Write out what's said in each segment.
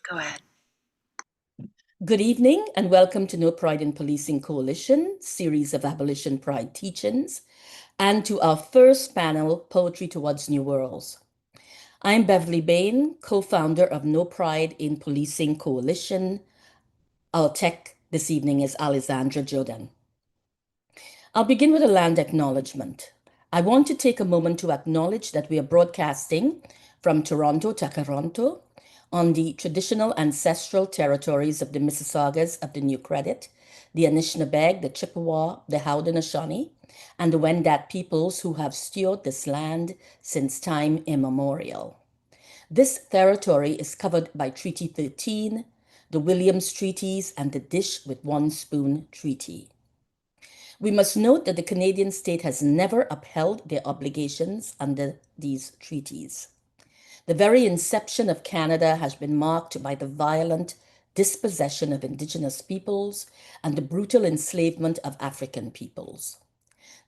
Go ahead. Good evening and welcome to No Pride in Policing Coalition series of Abolition Pride teach-ins and to our first panel, Poetry Towards New Worlds. I'm Beverly Bain, co-founder of No Pride in Policing Coalition. Our tech this evening is Alessandra Jordan. I'll begin with a land acknowledgement. I want to take a moment to acknowledge that we are broadcasting from Toronto to Toronto on the traditional ancestral territories of the Mississaugas of the New Credit, the Anishinaabeg, the Chippewa, the Haudenosaunee, and the Wendat peoples who have stewarded this land since time immemorial. This territory is covered by Treaty 13, the Williams Treaties, and the Dish with One Spoon Treaty. We must note that the Canadian state has never upheld their obligations under these treaties. The very inception of Canada has been marked by the violent dispossession of Indigenous peoples and the brutal enslavement of African peoples.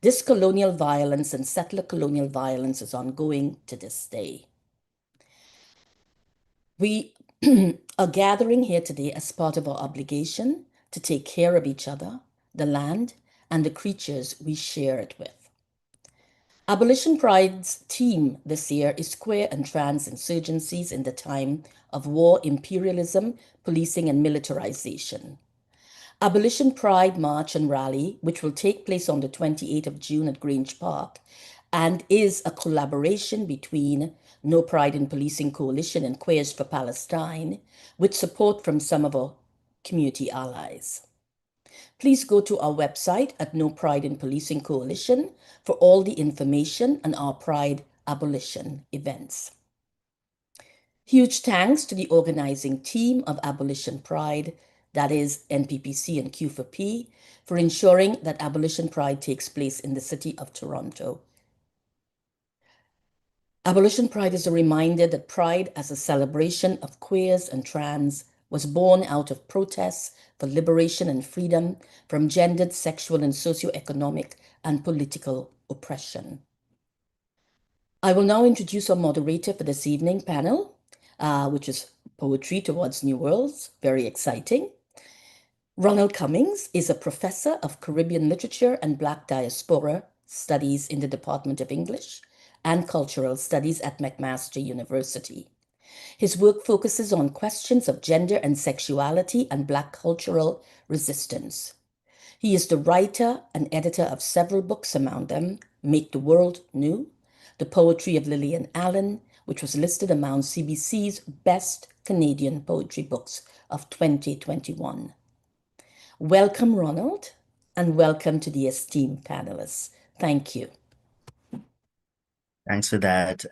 This colonial violence and settler colonial violence is ongoing to this day. We are gathering here today as part of our obligation to take care of each other, the land, and the creatures we share it with. Abolition Pride's theme this year is queer and trans insurgencies in the time of war, imperialism, policing, and militarization. Abolition Pride March and Rally, which will take place on the 28th of June at Grange Park, and is a collaboration between No Pride in Policing Coalition and Queers for Palestine, with support from some of our community allies. Please go to our website at No Pride in Policing Coalition for all the information on our Pride abolition events. Huge thanks to the organizing team of Abolition Pride, that is NPPC and Q4P, for ensuring that Abolition Pride takes place in the city of Toronto. Abolition Pride is a reminder that pride as a celebration of queers and trans was born out of protests for liberation and freedom from gendered, sexual, and socioeconomic and political oppression. I will now introduce our moderator for this evening panel, which is Poetry Towards New Worlds, very exciting. Ronald Cummings is a professor of Caribbean literature and Black diaspora studies in the Department of English and Cultural Studies at McMaster University. His work focuses on questions of gender and sexuality and Black cultural resistance. He is the writer and editor of several books, among them Make the World New, The Poetry of Lillian Allen, which was listed among CBC's best Canadian poetry books of 2021. Welcome, Ronald, and welcome to the esteemed panelists. Thank you. Thanks for that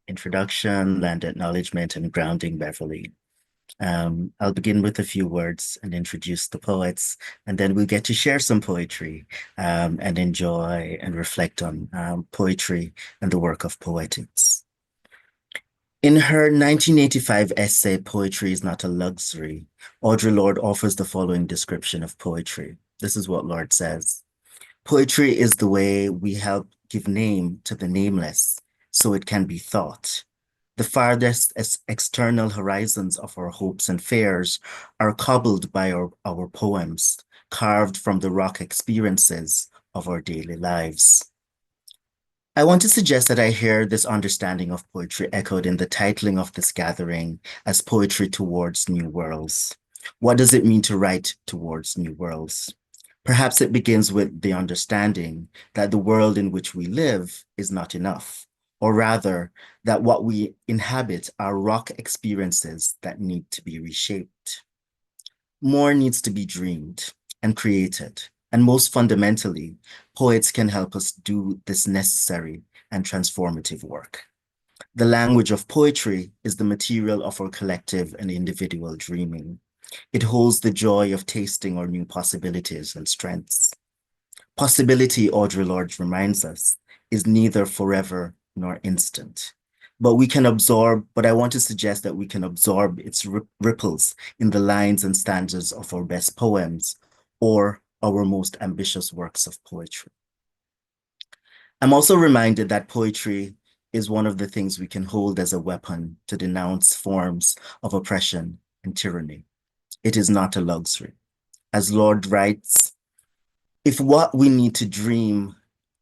introduction, land acknowledgement, and grounding, Beverly. I'll begin with a few words and introduce the poets, and then we'll get to share some poetry and enjoy and reflect on poetry and the work of poetics. In her 1985 essay, Poetry is Not a Luxury, Audre Lorde offers the following description of poetry. This is what Lorde says. Poetry is the way we help give name to the nameless, so it can be thought. The farthest external horizons of our hopes and fears are cobbled by our poems, carved from the rock experiences of our daily lives. I want to suggest that I hear this understanding of poetry echoed in the titling of this gathering as Poetry Towards New Worlds. What does it mean to write towards new worlds? Perhaps it begins with the understanding that the world in which we live is not enough, or rather, that what we inhabit are rock experiences that need to be reshaped. More needs to be dreamed and created, and most fundamentally, poets can help us do this necessary and transformative work. The language of poetry is the material of our collective and individual dreaming. It holds the joy of tasting our new possibilities and strengths. Possibility, Audre Lorde reminds us, is neither forever nor instant. But I want to suggest that we can absorb its ripples in the lines and stanzas of our best poems or our most ambitious works of poetry. I'm also reminded that poetry is one of the things we can hold as a weapon to denounce forms of oppression and tyranny. It is not a luxury. As Lord writes, if what we need to dream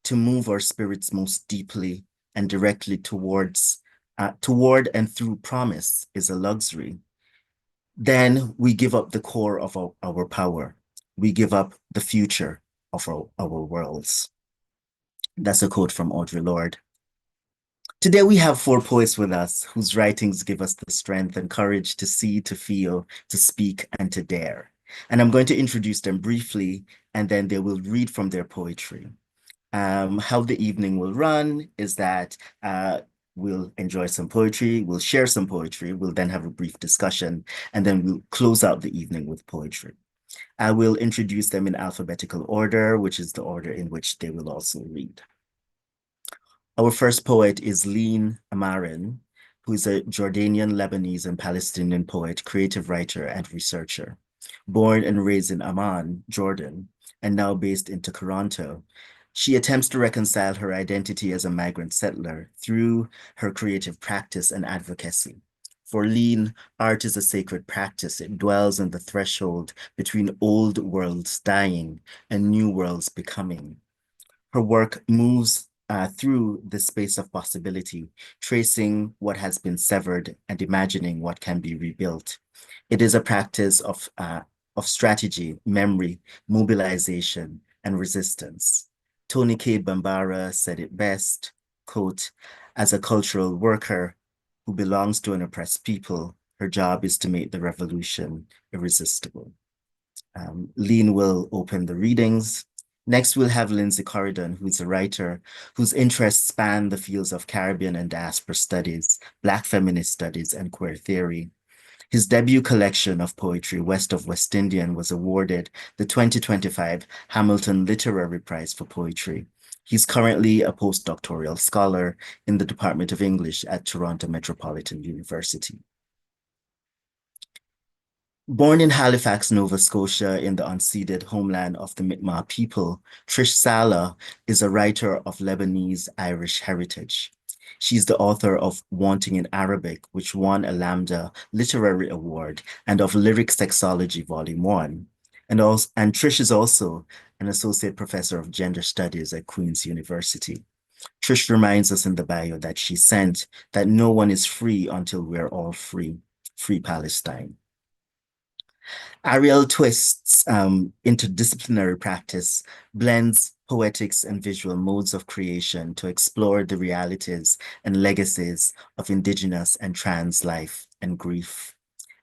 to move our spirits most deeply and directly toward and through promise is a luxury, then we give up the core of our power. We give up the future of our worlds. That's a quote from Audre Lorde. Today, we have four poets with us whose writings give us the strength and courage to see, to feel, to speak, and to dare. And I'm going to introduce them briefly, and then they will read from their poetry. How the evening will run is that we'll enjoy some poetry, we'll share some poetry, we'll then have a brief discussion, and then we'll close out the evening with poetry. I will introduce them in alphabetical order, which is the order in which they will also read. Our first poet is Leen Amarin, who is a Jordanian, Lebanese, and Palestinian poet, creative writer, and researcher. Born and raised in Amman, Jordan, and now based in Toronto, she attempts to reconcile her identity as a migrant settler through her creative practice and advocacy. For Leen, art is a sacred practice. It dwells on the threshold between old worlds dying and new worlds becoming. Her work moves through the space of possibility, tracing what has been severed and imagining what can be rebuilt. It is a practice of strategy, memory, mobilization, and resistance. Tony Cade Bambara said it best, quote, as a cultural worker who belongs to an oppressed people, her job is to make the revolution irresistible. Leen will open the readings. Next, we'll have Linzey Corridon, who's a writer whose interests span the fields of Caribbean and diaspora studies, Black feminist studies, and queer theory. His debut collection of poetry, West of West Indian, was awarded the 2025 Hamilton Literary Prize for Poetry. He's currently a postdoctoral scholar in the Department of English at Toronto Metropolitan University. Born in Halifax, Nova Scotia, in the unceded homeland of the Mi'kmaq people, Trish Salah is a writer of Lebanese Irish heritage. She's the author of Wanting in Arabic, which won a Lambda Literary Award, and of Lyric Sexology, Volume 1. And Trish is also an associate professor of gender studies at Queen's University. Trish reminds us in the bio that she sent that no one is free until we're all free. Free Palestine. Arielle twists interdisciplinary practice, blends poetics and visual modes of creation to explore the realities and legacies of Indigenous and trans life and grief,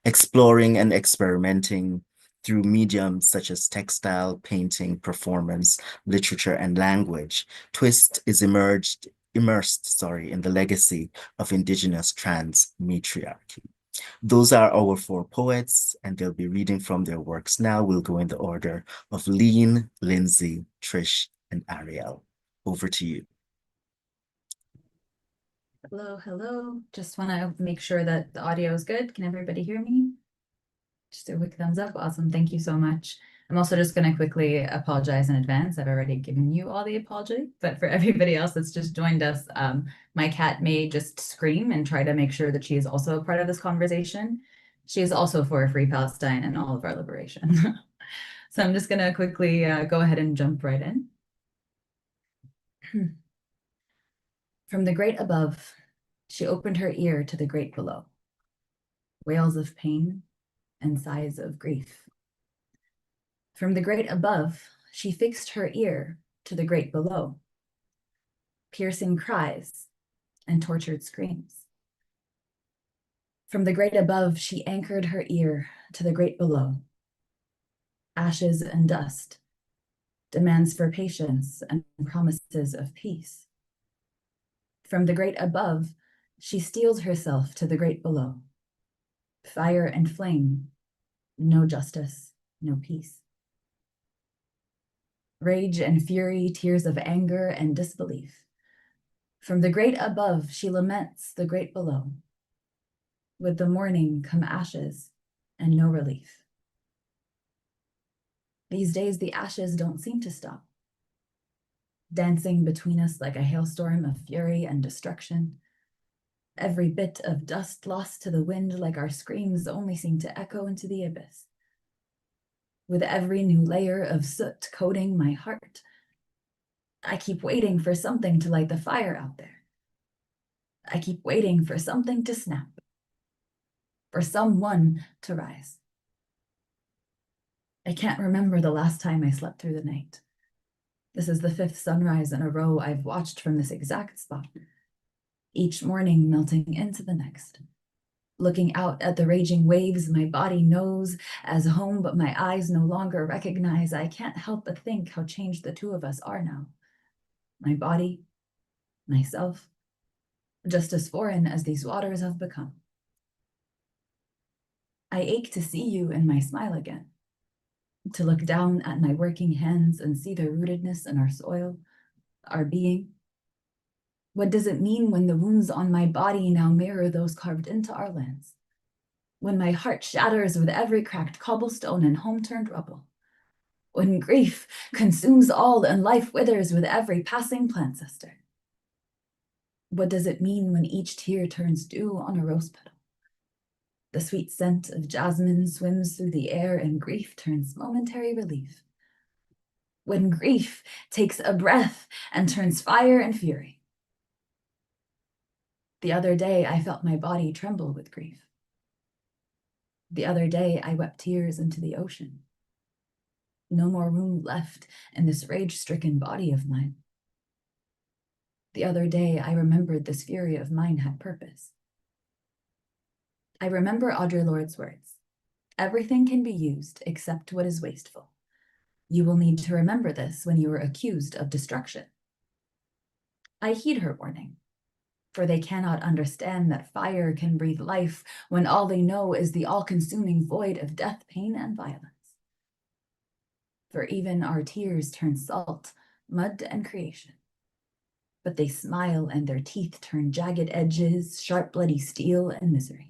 exploring and experimenting through mediums such as textile, painting, performance, literature, and language. Twist is immersed in the legacy of Indigenous trans matriarchy. Those are our four poets, and they'll be reading from their works now. We'll go in the order of Leen, Linzey, Trish, and Arielle. Over to you. Hello, hello. Just want to make sure that the audio is good. Can everybody hear me? Just a quick thumbs up. Awesome. Thank you so much. I'm also just going to quickly apologize in advance. I've already given you all the apology, but for everybody else that's just joined us, my cat may just scream and try to make sure that she is also a part of this conversation. She is also for a free Palestine and all of our liberation. So I'm just going to quickly go ahead and jump right in. From the great above, she opened her ear to the great below. Wails of pain and sighs of grief. From the great above, she fixed her ear to the great below. Piercing cries and tortured screams. From the great above, she anchored her ear to the great below. Ashes and dust, demands for patience and promises of peace. From the great above, she steels herself to the great below. Fire and flame, no justice, no peace. Rage and fury, tears of anger and disbelief. From the great above, she laments the great below. With the morning come ashes and no relief. These days, the ashes don't seem to stop, dancing between us like a hailstorm of fury and destruction. every bit of dust lost to the wind like our screams only seem to echo into the abyss. With every new layer of soot coating my heart, I keep waiting for something to light the fire out there. I keep waiting for something to snap, for someone to rise. I can't remember the last time I slept through the night. This is the 5th sunrise in a row I've watched from this exact spot, each morning melting into the next. Looking out at the raging waves my body knows as home, but my eyes no longer recognize, I can't help but think how changed the two of us are now. My body, myself, just as foreign as these waters have become. I ache to see you in my smile again, to look down at my working hands and see the rootedness in our soil, our being. What does it mean when the wounds on my body now mirror those carved into our lands? When my heart shatters with every cracked cobblestone and home-turned rubble? When grief consumes all and life withers with every passing plant-sister? What does it mean when each tear turns dew on a rose petal? The sweet scent of jasmine swims through the air and grief turns momentary relief. When grief takes a breath and turns fire and fury. The other day, I felt my body tremble with grief. The other day, I wept tears into the ocean. No more room left in this rage-stricken body of mine. The other day, I remembered this fury of mine had purpose. I remember Audre Lorde's words, "Everything can be used except what is wasteful. You will need to remember this when you are accused of destruction." I heed her warning, for they cannot understand that fire can breathe life when all they know is the all-consuming void of death, pain, and violence. For even our tears turn salt, mud, and creation. But they smile and their teeth turn jagged edges, sharp bloody steel, and misery.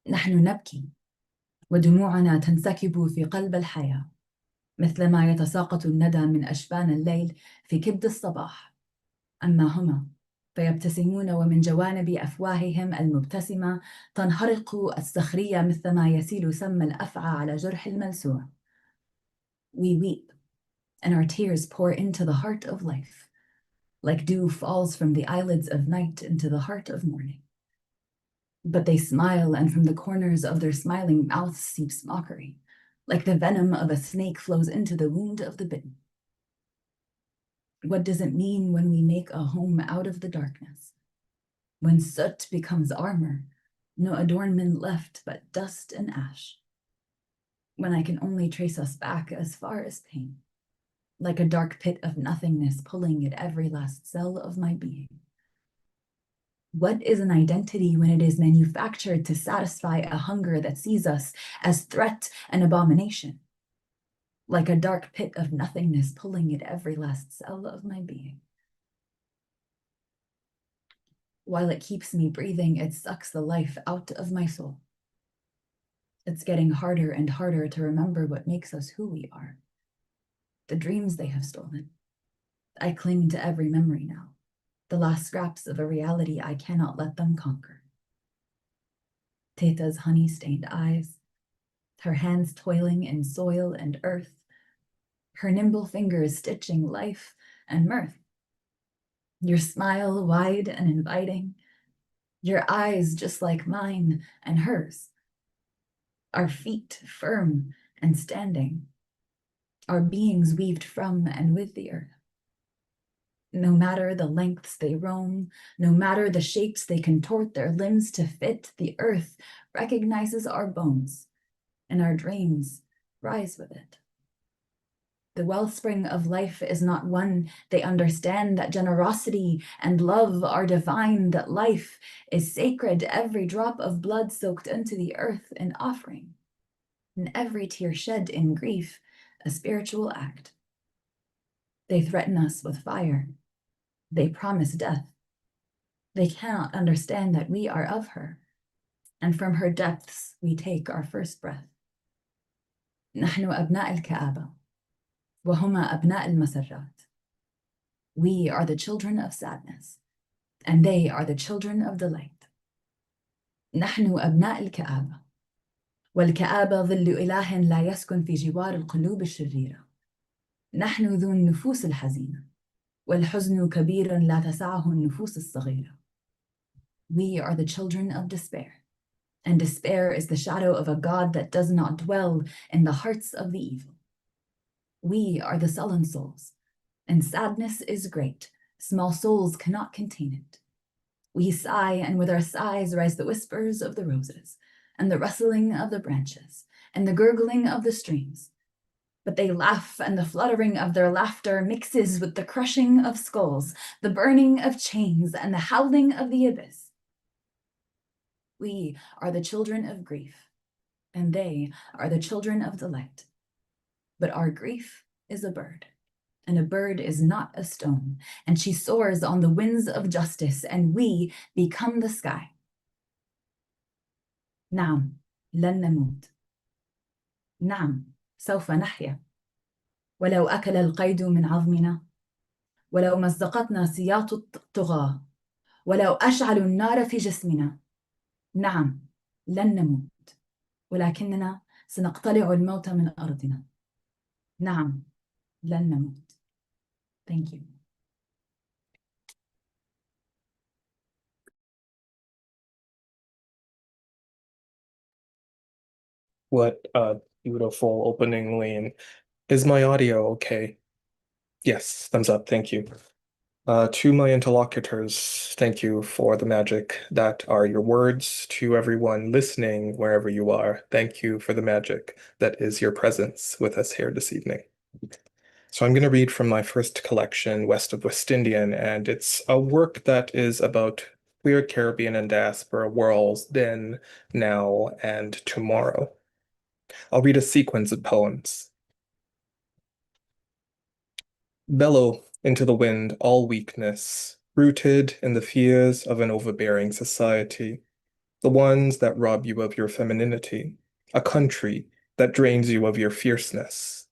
نحن نبكي ودموعنا تنسكب في قلب الحياة مثلما يتساقط الندى من أشبان الليل في كبد الصباح. أما هما فيبتسمون ومن جوانب أفواههم المبتسمة تنهرق الصخرية مثلما يسيل سم الأفعى على جرح الملسوع. We weep, and our tears pour into the heart of life, like dew falls from the eyelids of night into the heart of morning. But they smile, and from the corners of their smiling mouths seeps mockery, like the venom of a snake flows into the wound of the bitten. What does it mean when we make a home out of the darkness? When soot becomes armor, no adornment left but dust and ash. When I can only trace us back as far as pain, like a dark pit of nothingness pulling at every last cell of my being. What is an identity when it is manufactured to satisfy a hunger that sees us as threat and abomination? Like a dark pit of nothingness pulling at every last cell of my being. While it keeps me breathing, it sucks the life out of my soul. It's getting harder and harder to remember what makes us who we are. The dreams they have stolen. I cling to every memory now. The last scraps of a reality I cannot let them conquer. Teta's honey-stained eyes, her hands toiling in soil and earth, her nimble fingers stitching life and mirth. Your smile wide and inviting, your eyes just like mine and hers. Our feet firm and standing, our beings weaved from and with the earth. No matter the lengths they roam, no matter the shapes they contort their limbs to fit, the earth recognizes our bones, and our dreams rise with it. The wellspring of life is not one they understand, that generosity and love are divine, that life is sacred, every drop of blood soaked into the earth an offering, and every tear shed in grief a spiritual act. They threaten us with fire. They promise death. They cannot understand that we are of her, and from her depths we take our first breath. نحن أبناء الكآبة وهما أبناء المسرات. We are the children of sadness, and they are the children of the light. نحن أبناء الكآبة، والكآبة ظل إله لا يسكن في جوار القلوب الشريرة. نحن ذو النفوس الحزينة، والحزن كبير لا تسعه النفوس الصغيرة. We are the children of despair, and despair is the shadow of a God that does not dwell in the hearts of the evil. We are the sullen souls, and sadness is great. Small souls cannot contain it. We sigh, and with our sighs rise the whispers of the roses, and the rustling of the branches, and the gurgling of the streams. But they laugh, and the fluttering of their laughter mixes with the crushing of skulls, the burning of chains, and the howling of the abyss. We are the children of grief, and they are the children of the light. But our grief is a bird, and a bird is not a stone, and she soars on the winds of justice, and we become the sky. نعم لن نموت. نعم سوف نحيا. ولو أكل القيد من عظمنا، ولو مزقتنا سياط الطغاة، ولو أشعلوا النار في جسمنا. نعم لن نموت، ولكننا سنقتلع الموت من أرضنا. نعم لن نموت. Thank you. What a beautiful opening lane. Is my audio okay? Yes, thumbs up, thank you. To my interlocutors, thank you for the magic that are your words. To everyone listening, wherever you are, thank you for the magic that is your presence with us here this evening. So I'm going to read from my first collection, West of West Indian, and it's a work that is about queer Caribbean and diaspora worlds then, now, and tomorrow. I'll read a sequence of poems. Bellow into the wind all weakness, rooted in the fears of an overbearing society, the ones that rob you of your femininity, a country that drains you of your fierceness.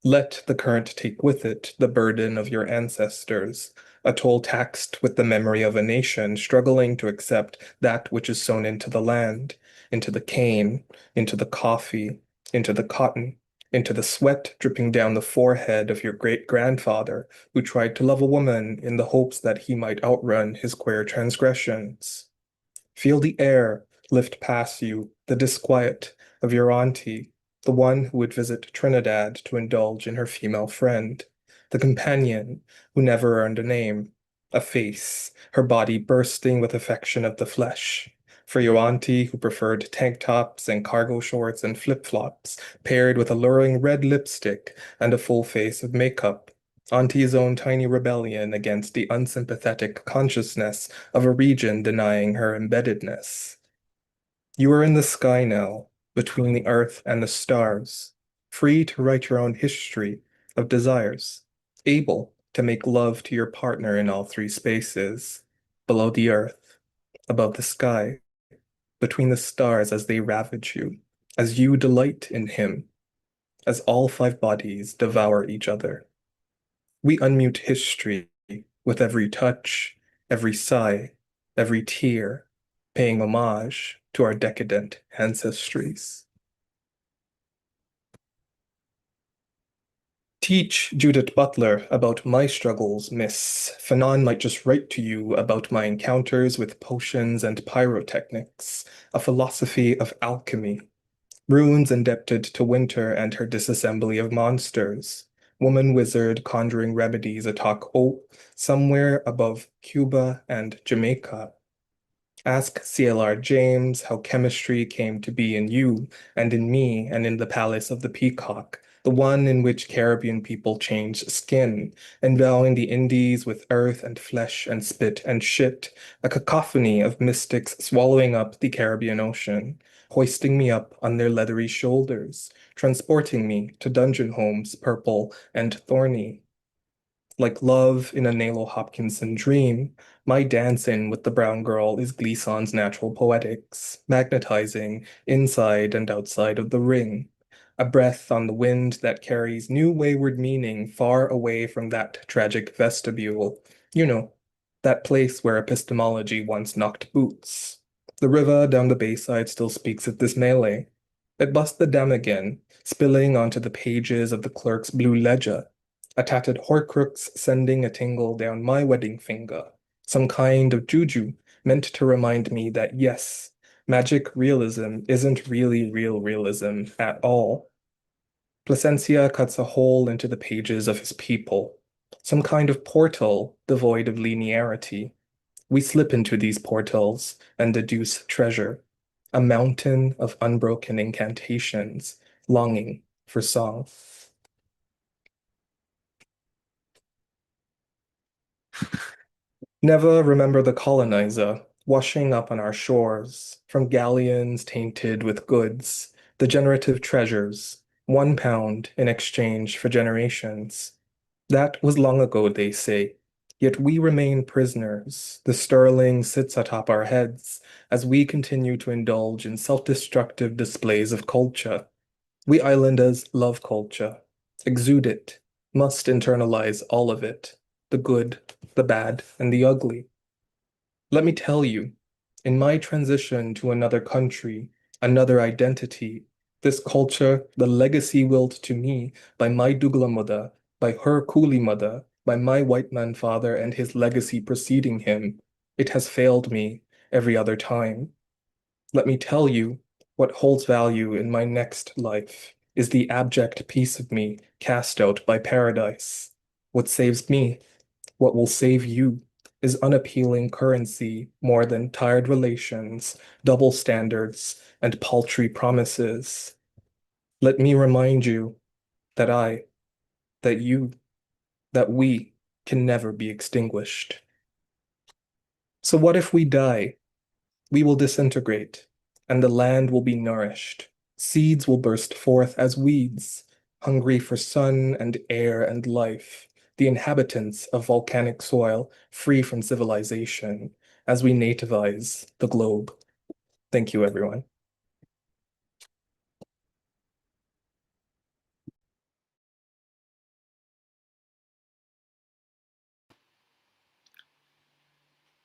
Let the current take with it the burden of your ancestors, a toll taxed with the memory of a nation struggling to accept that which is sown into the land, into the cane, into the coffee, into the cotton, into the sweat dripping down the forehead of your great-grandfather who tried to love a woman in the hopes that he might outrun his queer transgressions. Feel the air lift past you, the disquiet of your auntie, the one who would visit Trinidad to indulge in her female friend, the companion who never earned a name, a face, her body bursting with affection of the flesh. For your auntie who preferred tank tops and cargo shorts and flip-flops, paired with alluring red lipstick and a full face of makeup. Auntie's own tiny rebellion against the unsympathetic consciousness of a region denying her embeddedness. You are in the sky now, between the earth and the stars, free to write your own history of desires, able to make love to your partner in all three spaces, below the earth, above the sky, between the stars as they ravage you, as you delight in him, as all five bodies devour each other. We unmute history with every touch, every sigh, every tear, paying homage to our decadent ancestries. Teach Judith Butler about my struggles, miss. Fanon might just write to you about my encounters with potions and pyrotechnics, a philosophy of alchemy, runes indebted to winter and her disassembly of monsters, woman wizard conjuring remedies atop somewhere above Cuba and Jamaica. Ask CLR James how chemistry came to be in you and in me and in the Palace of the Peacock, the one in which Caribbean people change skin, endowing the Indies with earth and flesh and spit and shit, a cacophony of mystics swallowing up the Caribbean Ocean, hoisting me up on their leathery shoulders, transporting me to dungeon homes purple and thorny. Like love in a Nalo Hopkinson dream, my dancing with the brown girl is Gleason's natural poetics, magnetizing inside and outside of the ring, a breath on the wind that carries new wayward meaning far away from that tragic vestibule. You know, that place where epistemology once knocked boots. The river down the bayside still speaks of this melee. It bust the dam again, spilling onto the pages of the clerk's blue ledger, a tattered horcrux sending a tingle down my wedding finger, some kind of juju meant to remind me that yes, magic realism isn't really real realism at all. Placencia cuts a hole into the pages of his people, some kind of portal devoid of linearity. We slip into these portals and deduce treasure, a mountain of unbroken incantations, longing for song. Never remember the colonizer washing up on our shores from galleons tainted with goods, the generative treasures, £1 in exchange for generations. That was long ago, they say, yet we remain prisoners. The sterling sits atop our heads as we continue to indulge in self-destructive displays of culture. We islanders love culture, exude it, must internalize all of it, the good, the bad, and the ugly. Let me tell you, in my transition to another country, another identity, this culture, the legacy willed to me by my Dougla mother, by her coolie mother, by my white man father and his legacy preceding him, it has failed me every other time. Let me tell you, what holds value in my next life is the abject piece of me cast out by paradise. What saves me, what will save you, is unappealing currency more than tired relations, double standards, and paltry promises. Let me remind you that I, that you, that we can never be extinguished. So what if we die? We will disintegrate, and the land will be nourished. Seeds will burst forth as weeds, hungry for sun and air and life, the inhabitants of volcanic soil free from civilization, as we nativize the globe. Thank you, everyone.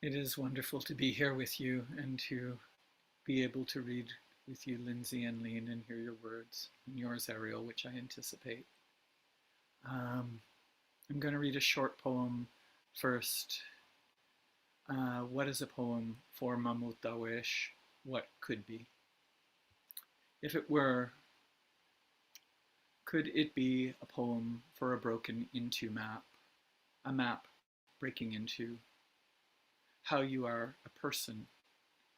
It is wonderful to be here with you and to be able to read with you, Linzey and Lean, and hear your words, and yours, Arielle, which I anticipate. I'm going to read a short poem first. What is a poem for Mahmoud Darwish? What could be? If it were, could it be a poem for a broken into map? A map breaking into how you are a person,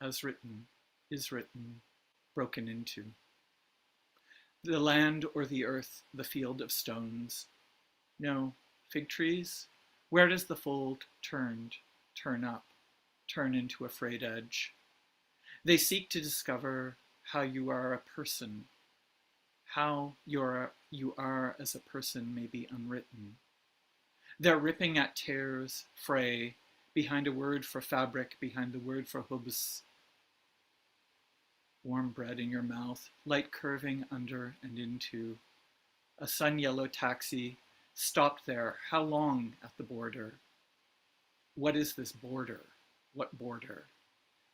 as written, is written, broken into. The land or the earth, the field of stones. No, fig trees? Where does the fold turn up, turn into a frayed edge? They seek to discover how you are a person, how you are as a person may be unwritten. They're ripping at tears, fray, behind a word for fabric, behind the word for hubs. Warm bread in your mouth, light curving under and into. A sun-yellow taxi, stopped there, how long at the border? What is this border? What border?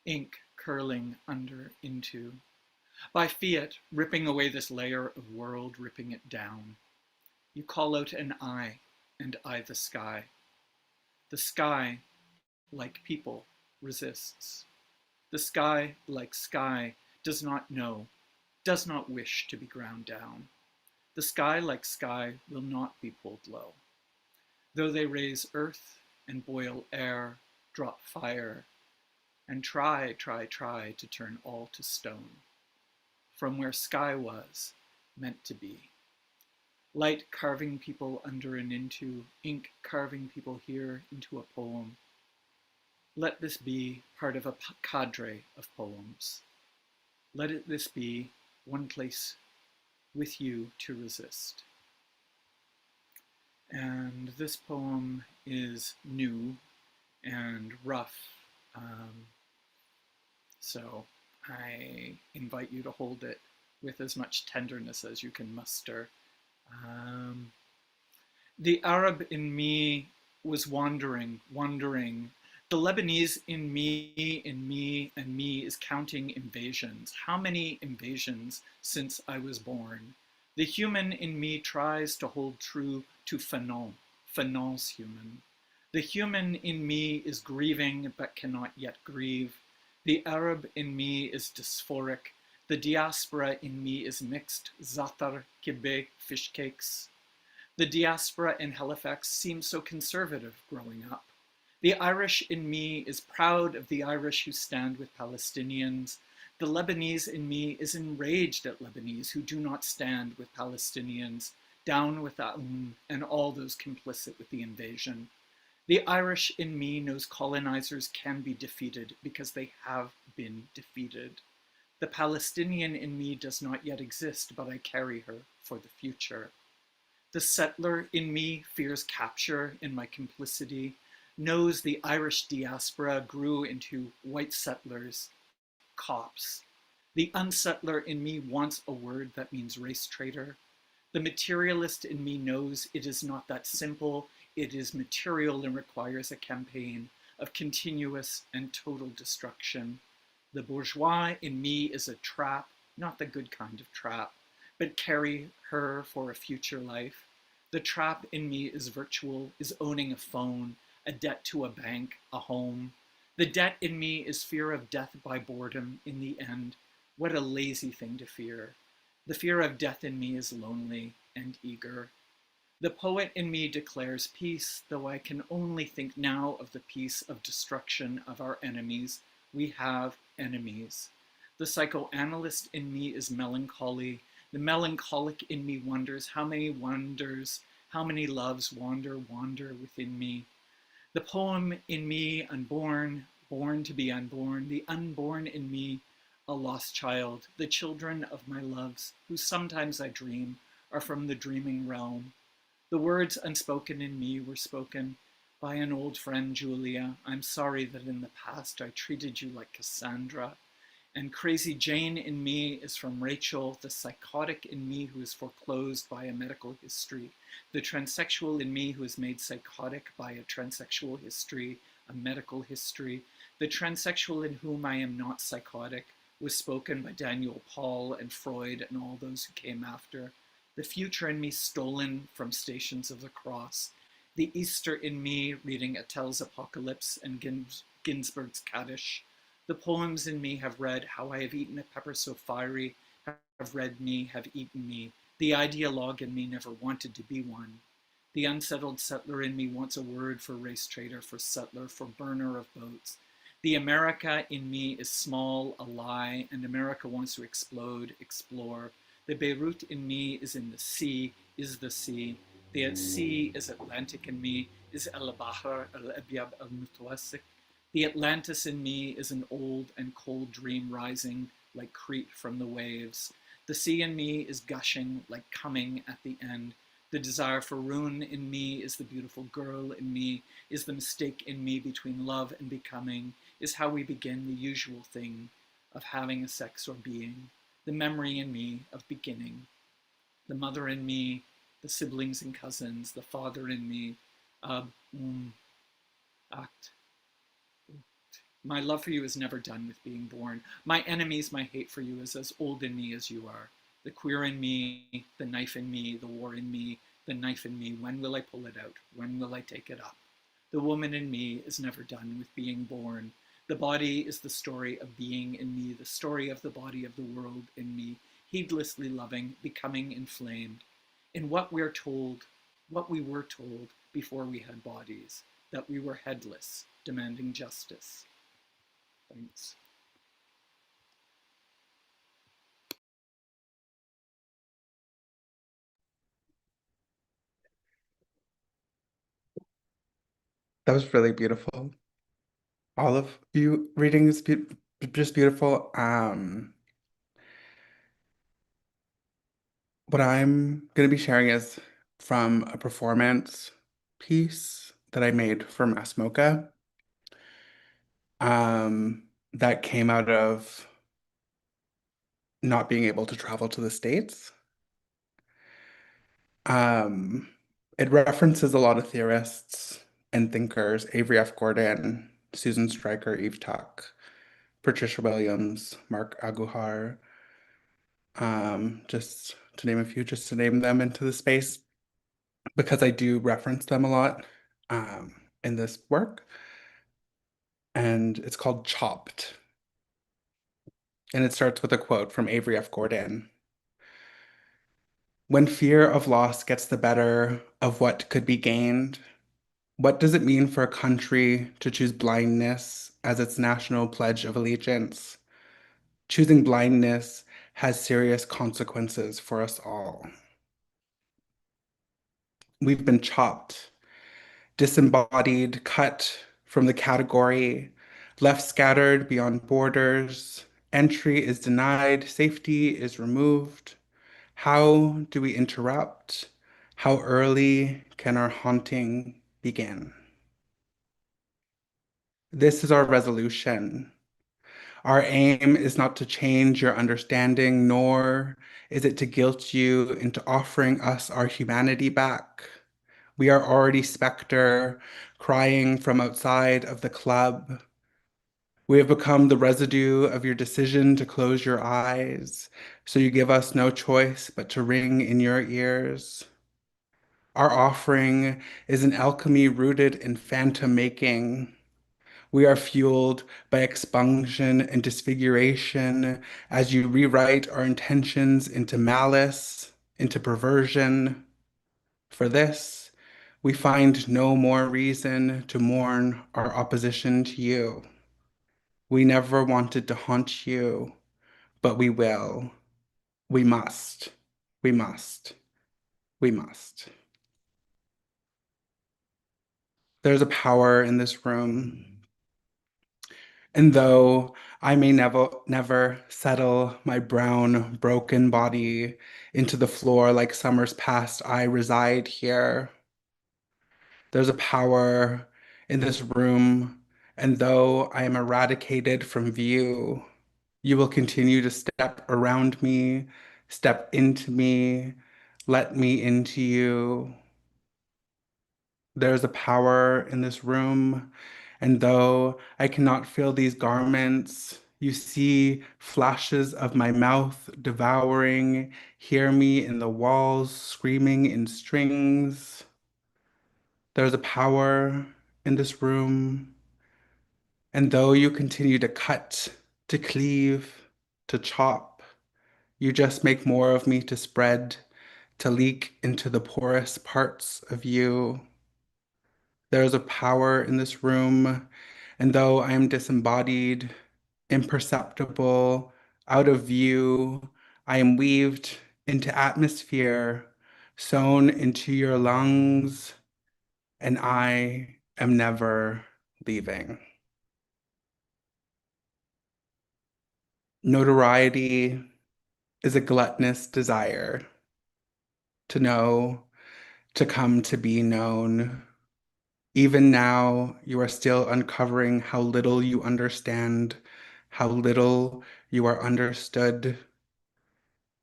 Ink curling under, into. By fiat, ripping away this layer of world, ripping it down. You call out an I, and I the sky. The sky, like people, resists. The sky, like sky, does not know, does not wish to be ground down. The sky, like sky, will not be pulled low. Though they raise earth and boil air, drop fire, and try to turn all to stone, from where sky was, meant to be. Light carving people under and into, ink carving people here into a poem. Let this be part of a cadre of poems. Let this be one place with you to resist. And this poem is new and rough, so I invite you to hold it with as much tenderness as you can muster. The Arab in me was wandering, The Lebanese in me, and me is counting invasions. How many invasions since I was born? The human in me tries to hold true to Fanon's human. The human in me is grieving but cannot yet grieve. The Arab in me is dysphoric. The diaspora in me is mixed. Zatar, kibbeh, fish cakes. The diaspora in Halifax seemed so conservative growing up. The Irish in me is proud of the Irish who stand with Palestinians. The Lebanese in me is enraged at Lebanese who do not stand with Palestinians, down with Aoun and all those complicit with the invasion. The Irish in me knows colonizers can be defeated because they have been defeated. The Palestinian in me does not yet exist, but I carry her for the future. The settler in me fears capture in my complicity, knows the Irish diaspora grew into white settlers, cops. The unsettler in me wants a word that means race traitor. The materialist in me knows it is not that simple. It is material and requires a campaign of continuous and total destruction. The bourgeois in me is a trap, not the good kind of trap, but carry her for a future life. The trap in me is virtual, is owning a phone, a debt to a bank, a home. The debt in me is fear of death by boredom in the end. What a lazy thing to fear. The fear of death in me is lonely and eager. The poet in me declares peace, though I can only think now of the peace of destruction of our enemies. We have enemies. The psychoanalyst in me is melancholy. The melancholic in me wonders how many wonders, how many loves wander within me. The poem in me, unborn, born to be unborn. The unborn in me, a lost child. The children of my loves, who sometimes I dream, are from the dreaming realm. The words unspoken in me were spoken by an old friend, Julia. I'm sorry that in the past I treated you like Cassandra. And Crazy Jane in me is from Rachel, the psychotic in me who is foreclosed by a medical history, the transsexual in me who is made psychotic by a transsexual history, a medical history. The transsexual in whom I am not psychotic was spoken by Daniel Paul and Freud and all those who came after. The future in me stolen from Stations of the Cross. The Easter in me reading Attell's Apocalypse and Ginsberg's Kaddish. The poems in me have read How I Have Eaten a Pepper So Fiery, have read me, have eaten me. The ideologue in me never wanted to be one. The unsettled settler in me wants a word for race traitor, for settler, for burner of boats. The America in me is small, a lie, and America wants to explode, explore. The Beirut in me is in the sea, is the sea. The sea is Atlantic in me, is El-Bahr, El-Abyab, El-Mutawassik. The Atlantis in me is an old and cold dream rising like Crete from the waves. The sea in me is gushing like coming at the end. The desire for ruin in me is the beautiful girl in me, is the mistake in me between love and becoming, is how we begin the usual thing of having a sex or being. The memory in me of beginning. The mother in me, the siblings and cousins, the father in me, act. My love for you is never done with being born. My enemies, my hate for you is as old in me as you are. The queer in me, the knife in me, the war in me, the knife in me. When will I pull it out? When will I take it up? The woman in me is never done with being born. The body is the story of being in me, the story of the body of the world in me, heedlessly loving, becoming inflamed. In what we were told before we had bodies, that we were headless, demanding justice. Thanks. That was really beautiful. All of you reading is just beautiful. What I'm going to be sharing is from a performance piece that I made for Mass Mocha. That came out of not being able to travel to the States. It references a lot of theorists and thinkers, Avery F. Gordon, Susan Stryker, Eve Tuck, Patricia Williams, Mark Aguhar, just to name a few, just to name them into the space, because I do reference them a lot in this work. And it's called Chopped. And it starts with a quote from Avery F. Gordon. When fear of loss gets the better of what could be gained, what does it mean for a country to choose blindness as its national pledge of allegiance? Choosing blindness has serious consequences for us all. We've been chopped, disembodied, cut from the category, left scattered beyond borders. Entry is denied, safety is removed. How do we interrupt? How early can our haunting begin? This is our resolution. Our aim is not to change your understanding, nor is it to guilt you into offering us our humanity back. We are already specter, crying from outside of the club. We have become the residue of your decision to close your eyes, so you give us no choice but to ring in your ears. Our offering is an alchemy rooted in phantom making. We are fueled by expunction and disfiguration as you rewrite our intentions into malice, into perversion. For this, we find no more reason to mourn our opposition to you. We never wanted to haunt you, but we will. We must. We must. We must. There's a power in this room. And though I may never settle my brown, broken body into the floor like summers past, I reside here. There's a power in this room, and though I am eradicated from view, you will continue to step around me, step into me, let me into you. There's a power in this room, and though I cannot feel these garments, you see flashes of my mouth devouring, hear me in the walls screaming in strings. There's a power in this room, and though you continue to cut, to cleave, to chop, you just make more of me to spread, to leak into the porous parts of you. There is a power in this room, and though I am disembodied, imperceptible, out of view, I am weaved into atmosphere, sewn into your lungs, and I am never leaving. Notoriety is a gluttonous desire to know, to come to be known. Even now, you are still uncovering how little you understand, how little you are understood.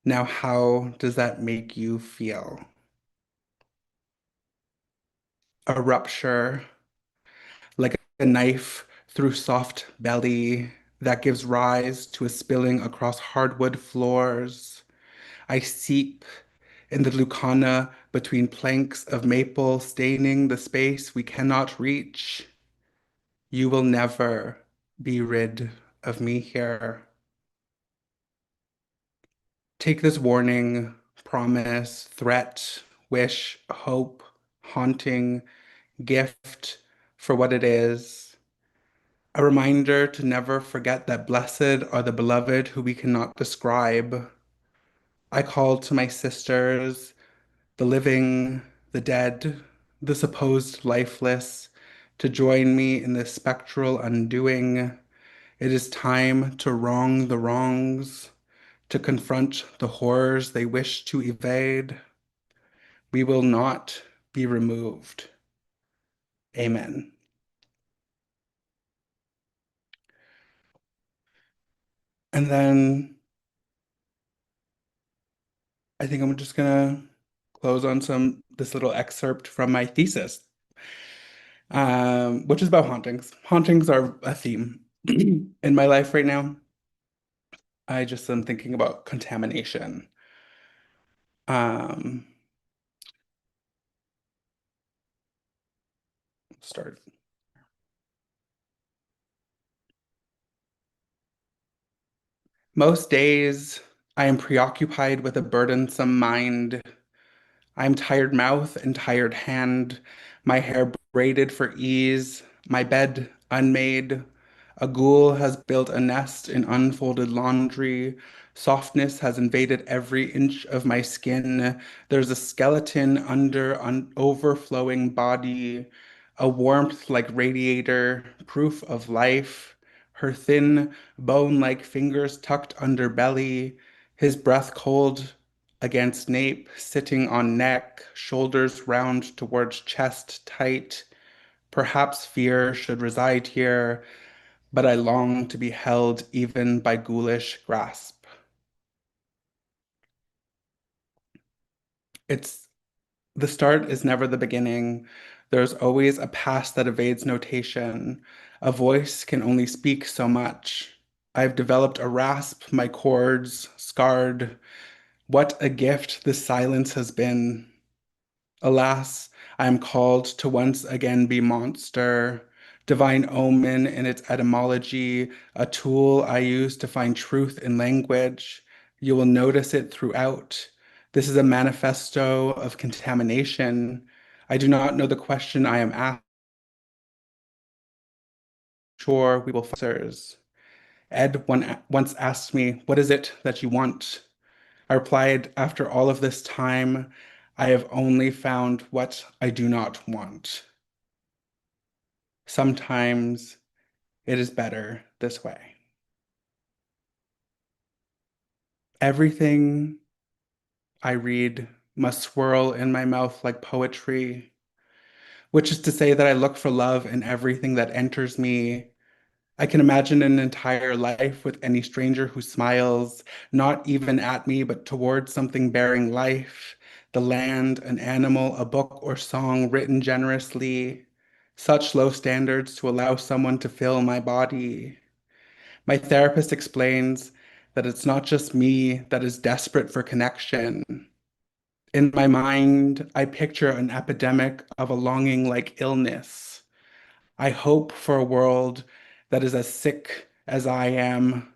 Now, how does that make you feel? A rupture, like a knife through soft belly that gives rise to a spilling across hardwood floors. I seep in the lucana between planks of maple staining the space we cannot reach. You will never be rid of me here. Take this warning, promise, threat, wish, hope, haunting, gift for what it is. A reminder to never forget that blessed are the beloved who we cannot describe. I call to my sisters, the living, the dead, the supposed lifeless, to join me in this spectral undoing. It is time to wrong the wrongs, to confront the horrors they wish to evade. We will not be removed. Amen. And then I think I'm just gonna close on this little excerpt from my thesis. which is about hauntings. Hauntings are a theme in my life right now. I just am thinking about contamination. Um, start. Most days, I am preoccupied with a burdensome mind. I am tired mouth and tired hand, my hair braided for ease, my bed unmade. A ghoul has built a nest in unfolded laundry. Softness has invaded every inch of my skin. There's a skeleton under an overflowing body, a warmth like radiator, proof of life. Her thin, bone-like fingers tucked under belly, his breath cold against nape, sitting on neck, shoulders round towards chest tight. Perhaps fear should reside here, but I long to be held even by ghoulish grasp. It's the start is never the beginning. There's always a past that evades notation. A voice can only speak so much. I've developed a rasp, my chords scarred. What a gift this silence has been. Alas, I am called to once again be monster, divine omen in its etymology, a tool I use to find truth in language. You will notice it throughout. This is a manifesto of contamination. I do not know the question I am asked. Sure, we will find answers. Ed once asked me, "What is it that you want?" I replied, "After all of this time, I have only found what I do not want. Sometimes it is better this way." Everything I read must swirl in my mouth like poetry, which is to say that I look for love in everything that enters me. I can imagine an entire life with any stranger who smiles, not even at me, but towards something bearing life, the land, an animal, a book or song written generously. Such low standards to allow someone to fill my body. My therapist explains that it's not just me that is desperate for connection. In my mind, I picture an epidemic of a longing like illness. I hope for a world that is as sick as I am,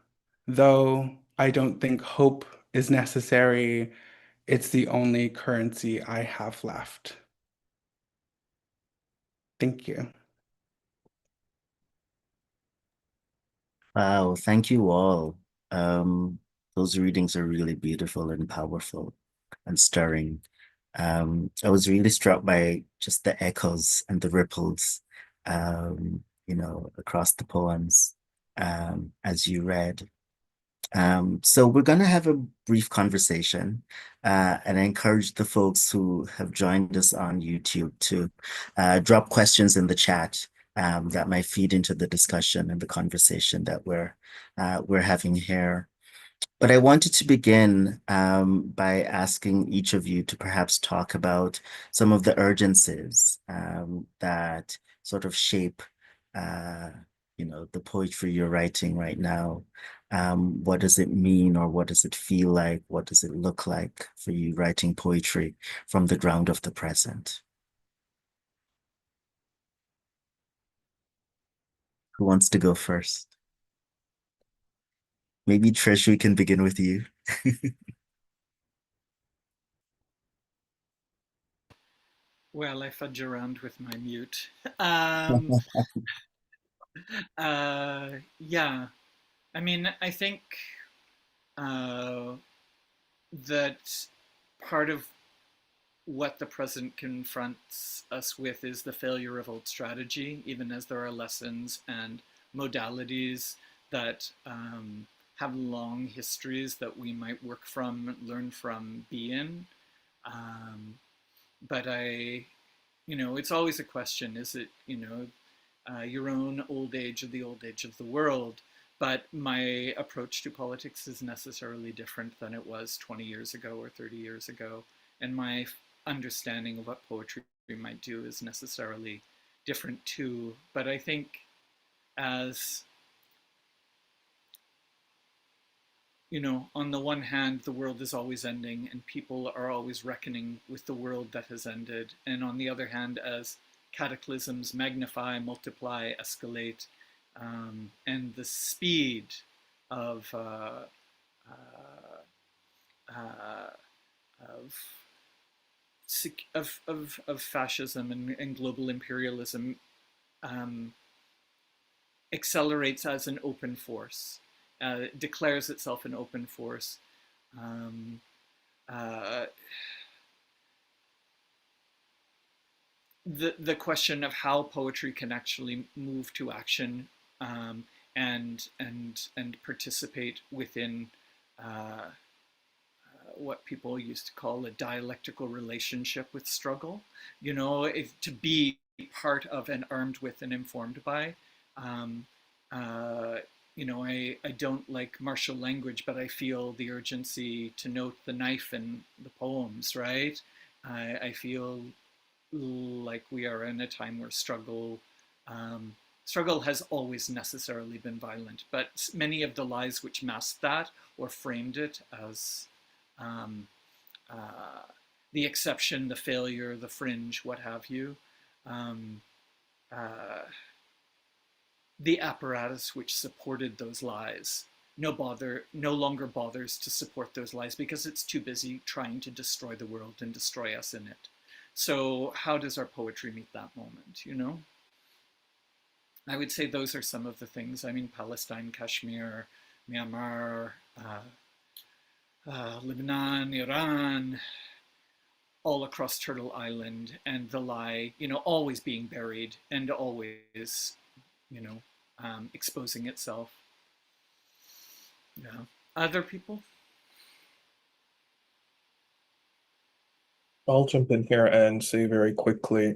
though I don't think hope is necessary. It's the only currency I have left. Thank you. Wow, thank you all. Um, those readings are really beautiful and powerful and stirring. I was really struck by just the echoes and the ripples, across the poems, as you read. So we're going to have a brief conversation, and I encourage the folks who have joined us on YouTube to drop questions in the chat that might feed into the discussion and the conversation that we're having here. But I wanted to begin by asking each of you to perhaps talk about some of the urgencies that sort of shape, uh, the poetry you're writing right now. What does it mean, or what does it feel like? What does it look like for you writing poetry from the ground of the present? Who wants to go first? Maybe Trish, we can begin with you. Well, I fudge around with my mute. Um, yeah, I mean, I think uh, that part of what the present confronts us with is the failure of old strategy, even as there are lessons and modalities that have long histories that we might work from, learn from, be in. But it's always a question, is it, your own old age or the old age of the world? But my approach to politics is necessarily different than it was 20 years ago or 30 years ago. And my understanding of what poetry might do is necessarily different too. But I think as, you know, on the one hand, the world is always ending and people are always reckoning with the world that has ended. And on the other hand, as cataclysms magnify, multiply, escalate, and the speed of uh, of fascism and global imperialism accelerates as an open force, declares itself an open force. The question of how poetry can actually move to action, and participate within what people used to call a dialectical relationship with struggle. You know, to be part of and armed with and informed by. You know, I don't like martial language, but I feel the urgency to note the knife in the poems, right? I feel like we are in a time where struggle has always necessarily been violent, but many of the lies which masked that or framed it as the exception, the failure, the fringe, what have you, the apparatus which supported those lies no longer bothers to support those lies because it's too busy trying to destroy the world and destroy us in it. So how does our poetry meet that moment, you know? I would say those are some of the things. I mean, Palestine, Kashmir, Myanmar, Lebanon, Iran, all across Turtle Island, and the lie, you know, always being buried and always, you know, exposing itself. Yeah. Other people? I'll jump in here and say very quickly,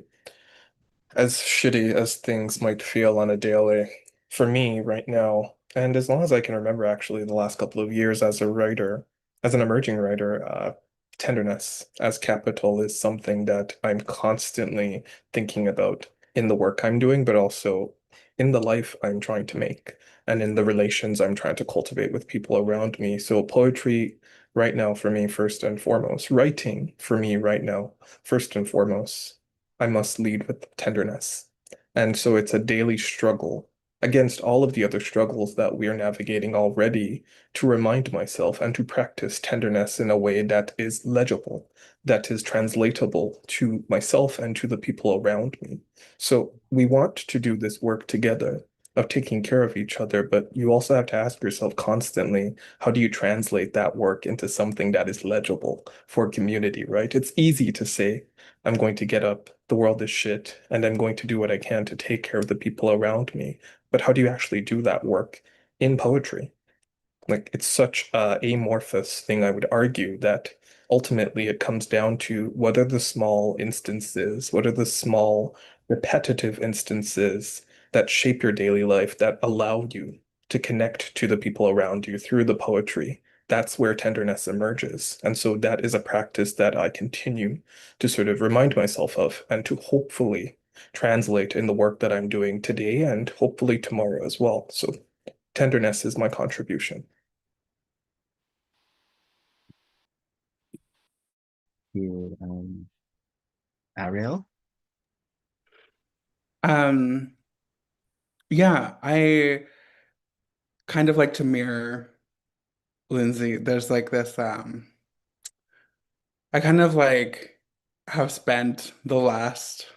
as shitty as things might feel on a daily, for me right now, and as long as I can remember actually the last couple of years as a writer, as an emerging writer, tenderness as capital is something that I'm constantly thinking about in the work I'm doing, but also in the life I'm trying to make and in the relations I'm trying to cultivate with people around me. So poetry right now for me, first and foremost, writing for me right now, first and foremost, I must lead with tenderness. And so it's a daily struggle against all of the other struggles that we are navigating already to remind myself and to practice tenderness in a way that is legible, that is translatable to myself and to the people around me. So we want to do this work together of taking care of each other, but you also have to ask yourself constantly, how do you translate that work into something that is legible for community, right? It's easy to say, I'm going to get up, the world is shit, and I'm going to do what I can to take care of the people around me. But how do you actually do that work in poetry? Like, it's such a amorphous thing, I would argue, that ultimately it comes down to what are the small instances, what are the small repetitive instances that shape your daily life that allow you to connect to the people around you through the poetry. That's where tenderness emerges. And so that is a practice that I continue to sort of remind myself of and to hopefully translate in the work that I'm doing today and hopefully tomorrow as well. So tenderness is my contribution. You, Arielle? Yeah, I kind of like to mirror Lindsey. There's like this, I kind of like have spent the last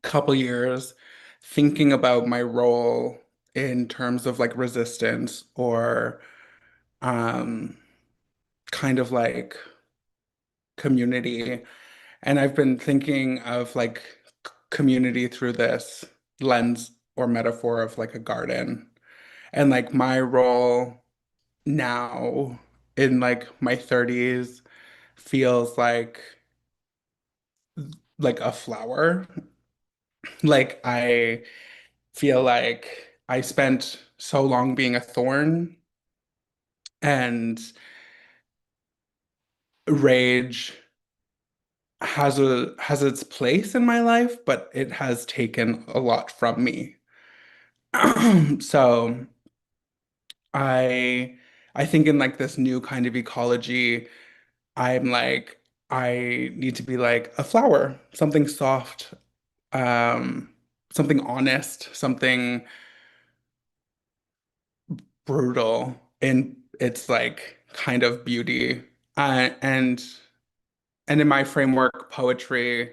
couple years thinking about my role in terms of like resistance or um kind of like community. And I've been thinking of like community through this lens or metaphor of like a garden. And like my role now in like my 30s feels like a flower. Like I feel like I spent so long being a thorn and rage has its place in my life, but it has taken a lot from me. So I I think in like this new kind of ecology, I'm like, I need to be like a flower, something soft, um, something honest, something brutal in its like kind of beauty. And in my framework, poetry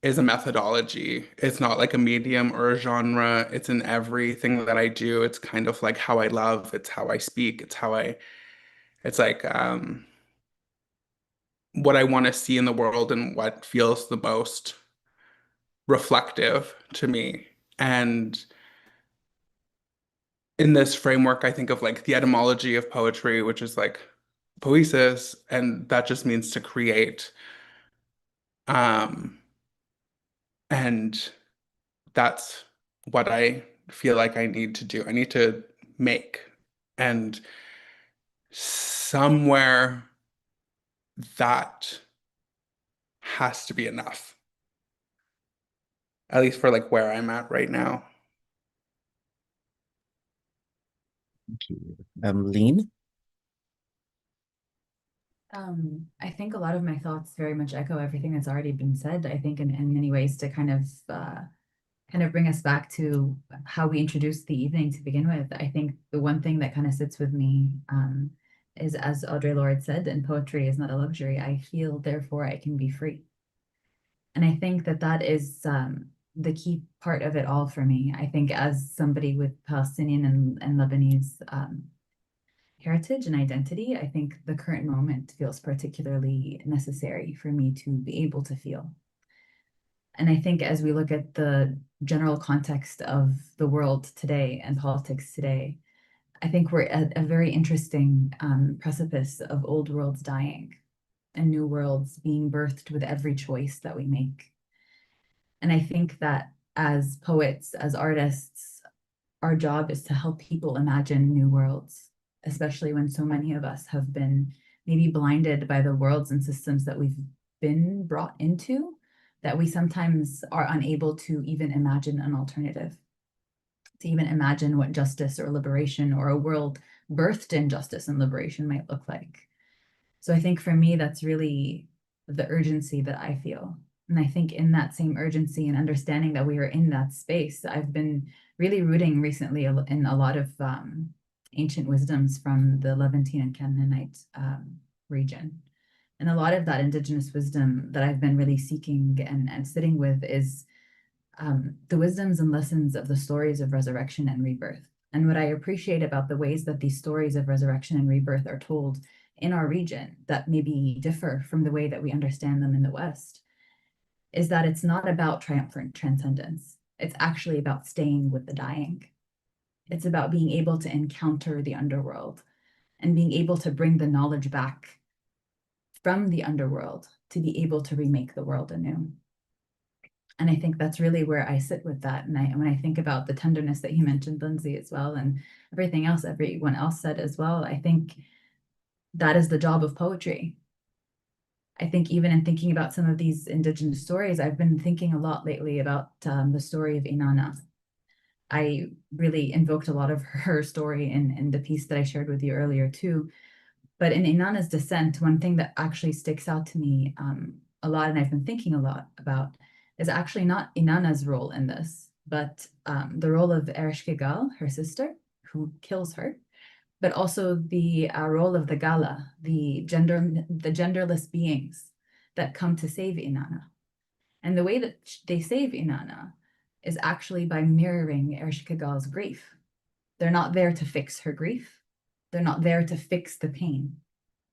is a methodology. It's not like a medium or a genre. It's in everything that I do. It's kind of like how I love. It's how I speak. It's like what I want to see in the world and what feels the most reflective to me. And in this framework, I think of like the etymology of poetry, which is like poesis, and that just means to create. Um, and that's what I feel like I need to do. I need to make. And somewhere that has to be enough, at least for like where I'm at right now. Thank you. Lean? I think a lot of my thoughts very much echo everything that's already been said. I think in many ways to kind of bring us back to how we introduced the evening to begin with. I think the one thing that kind of sits with me is, as Audre Lorde said, and poetry is not a luxury. I feel, therefore I can be free. And I think that that is the key part of it all for me. I think as somebody with Palestinian and Lebanese heritage and identity, I think the current moment feels particularly necessary for me to be able to feel. And I think as we look at the general context of the world today and politics today, I think we're at a very interesting precipice of old worlds dying and new worlds being birthed with every choice that we make. And I think that as poets, as artists, our job is to help people imagine new worlds, especially when so many of us have been maybe blinded by the worlds and systems that we've been brought into, that we sometimes are unable to even imagine an alternative, to even imagine what justice or liberation or a world birthed in justice and liberation might look like. So I think for me, that's really the urgency that I feel. And I think in that same urgency and understanding that we are in that space, I've been really rooting recently in a lot of ancient wisdoms from the Levantine and Canaanite region. And a lot of that indigenous wisdom that I've been really seeking and sitting with is the wisdoms and lessons of the stories of resurrection and rebirth. And what I appreciate about the ways that these stories of resurrection and rebirth are told in our region that maybe differ from the way that we understand them in the West is that it's not about triumphant transcendence. It's actually about staying with the dying. It's about being able to encounter the underworld and being able to bring the knowledge back from the underworld to be able to remake the world anew. And I think that's really where I sit with that. And when I think about the tenderness that you mentioned, Linzey, as well, and everything else everyone else said as well, I think that is the job of poetry. I think even in thinking about some of these indigenous stories, I've been thinking a lot lately about the story of Inanna. I really invoked a lot of her story in the piece that I shared with you earlier too. But in Inanna's descent, one thing that actually sticks out to me a lot, and I've been thinking a lot about, is actually not Inanna's role in this, but the role of Ereshkigal, her sister, who kills her, but also the role of the Gala, the genderless beings that come to save Inanna. And the way that they save Inanna is actually by mirroring Ereshkigal's grief. They're not there to fix her grief. They're not there to fix the pain.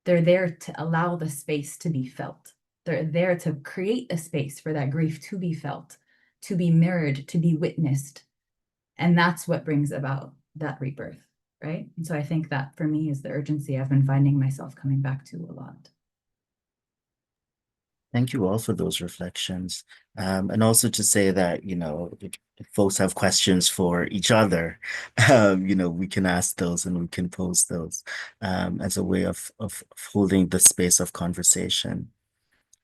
They're there to allow the space to be felt. They're there to create a space for that grief to be felt, to be mirrored, to be witnessed. And that's what brings about that rebirth, right? And so I think that for me is the urgency I've been finding myself coming back to a lot. Thank you all for those reflections. And also to say that, if folks have questions for each other, we can ask those and we can pose those as a way of holding the space of conversation.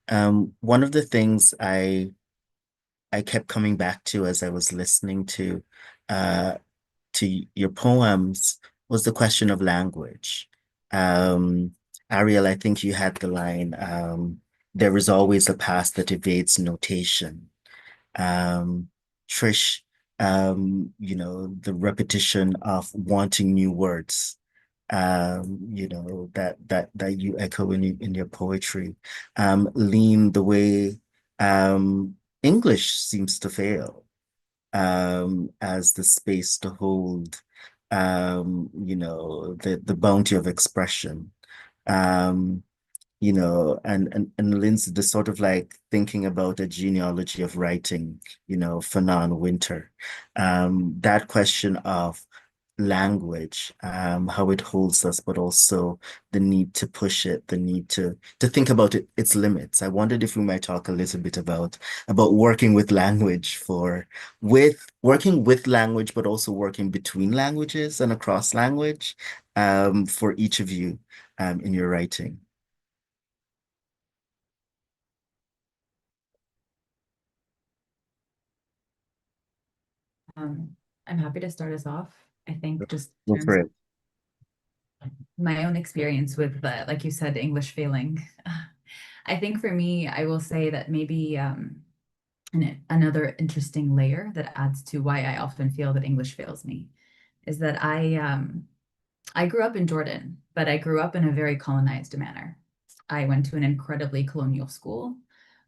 One of the things I kept coming back to as I was listening uh, to your poems was the question of language. Um, Arielle, I think you had the line, there is always a past that evades notation. Um, Trish, the repetition of wanting new words, that you echo in your poetry. Lean, the way English seems to fail as the space to hold, the bounty of expression. Um, and Linzey, the sort of like thinking about a genealogy of writing, Fanon Winter, that question of language, how it holds us, but also the need to push it, the need to think about its limits. I wondered if we might talk a little bit about working with language working with language, but also working between languages and across language, for each of you, in your writing. I'm happy to start us off. I think just in Go terms for of it. my own experience with, like you said, English failing. I think for me, I will say that maybe another interesting layer that adds to why I often feel that English fails me is that I grew up in Jordan, but I grew up in a very colonized manner. I went to an incredibly colonial school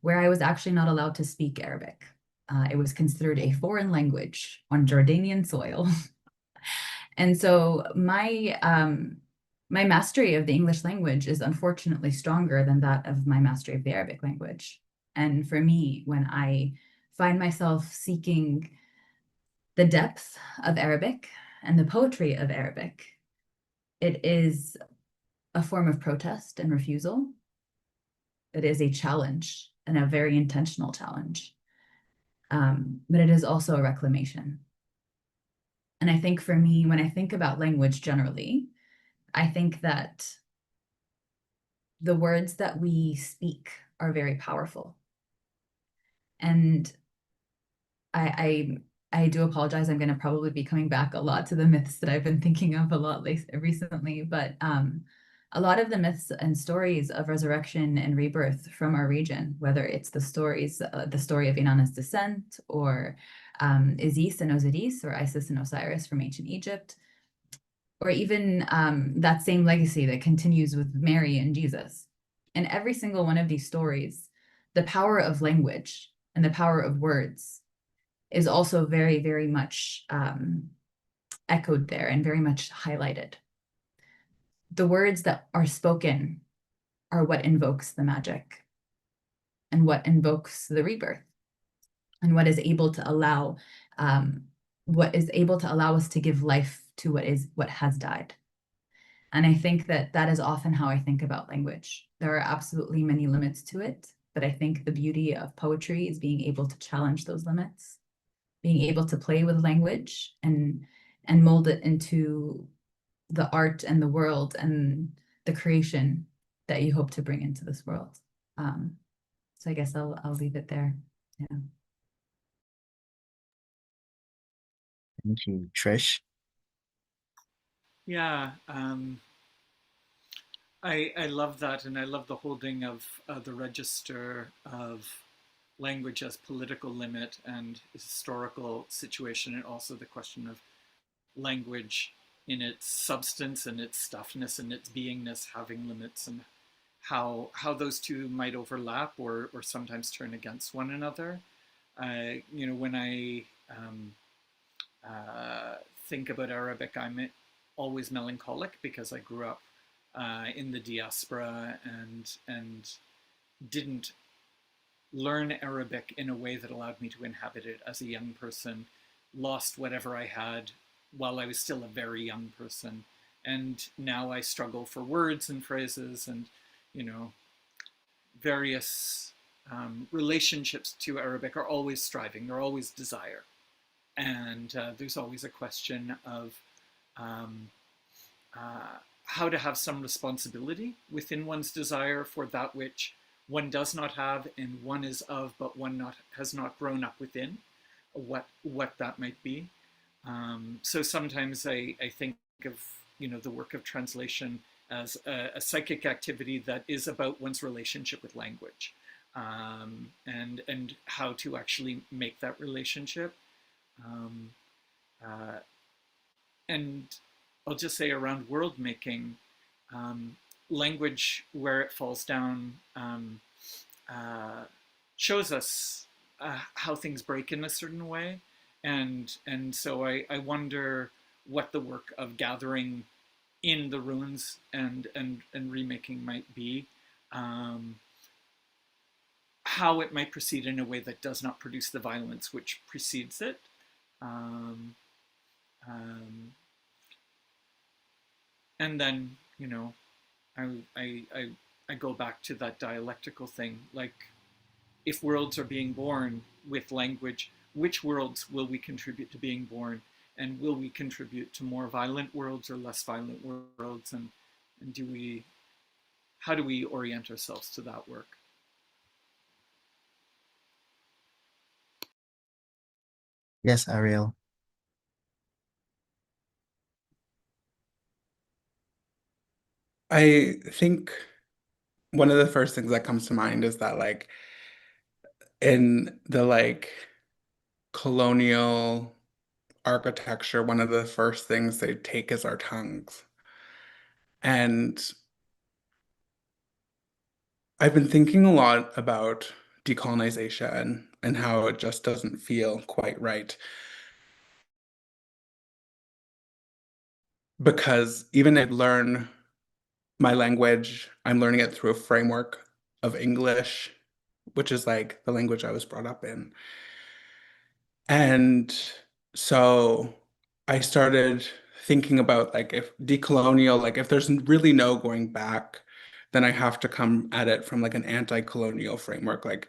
where I was actually not allowed to speak Arabic. It was considered a foreign language on Jordanian soil. And so my mastery of the English language is unfortunately stronger than that of my mastery of the Arabic language. And for me, when I find myself seeking the depth of Arabic and the poetry of Arabic, it is a form of protest and refusal. It is a challenge and a very intentional challenge. But it is also a reclamation. And I think for me, when I think about language generally, I think that the words that we speak are very powerful. And I do apologize. I'm going to probably be coming back a lot to the myths that I've been thinking of a lot recently, but a lot of the myths and stories of resurrection and rebirth from our region, whether it's the story of Inanna's descent, or Isis and Osiris, or Isis and Osiris from ancient Egypt, or even that same legacy that continues with Mary and Jesus. In every single one of these stories, the power of language and the power of words is also very, very much echoed there and very much highlighted. The words that are spoken are what invokes the magic and what invokes the rebirth and what is able to allow us to give life to what has died. And I think that is often how I think about language. There are absolutely many limits to it, but I think the beauty of poetry is being able to challenge those limits, being able to play with language and mold it into the art and the world and the creation that you hope to bring into this world. So I guess I'll leave it there. Yeah. Thank you, Trish. Yeah, I love that, and I love the holding of the register of language as political limit and historical situation, and also the question of language in its substance and its stuffness and its beingness having limits, and how those two might overlap or sometimes turn against one another. When I think about Arabic, I'm always melancholic because I grew up in the diaspora and didn't learn Arabic in a way that allowed me to inhabit it as a young person, lost whatever I had while I was still a very young person. And now I struggle for words and phrases and, various relationships to Arabic are always striving, they're always desire. And there's always a question of how to have some responsibility within one's desire for that which one does not have and one is of, but one has not grown up within, what that might be. So sometimes I think of the work of translation as a psychic activity that is about one's relationship with language, and how to actually make that relationship. Um, uh, and I'll just say around world making, language where it falls down shows us how things break in a certain way, and so I wonder what the work of gathering in the ruins and remaking might be, how it might proceed in a way that does not produce the violence which precedes it. Um, and then I go back to that dialectical thing, like if worlds are being born with language, which worlds will we contribute to being born, and will we contribute to more violent worlds or less violent worlds, and how do we orient ourselves to that work? Yes, Arielle. I think one of the first things that comes to mind is that like in the like colonial architecture, one of the first things they take is our tongues. And I've been thinking a lot about decolonization and how it just doesn't feel quite right. Because even if I learn my language, I'm learning it through a framework of English, which is like the language I was brought up in. And so I started thinking about like if decolonial, like if there's really no going back, then I have to come at it from like an anti-colonial framework. Like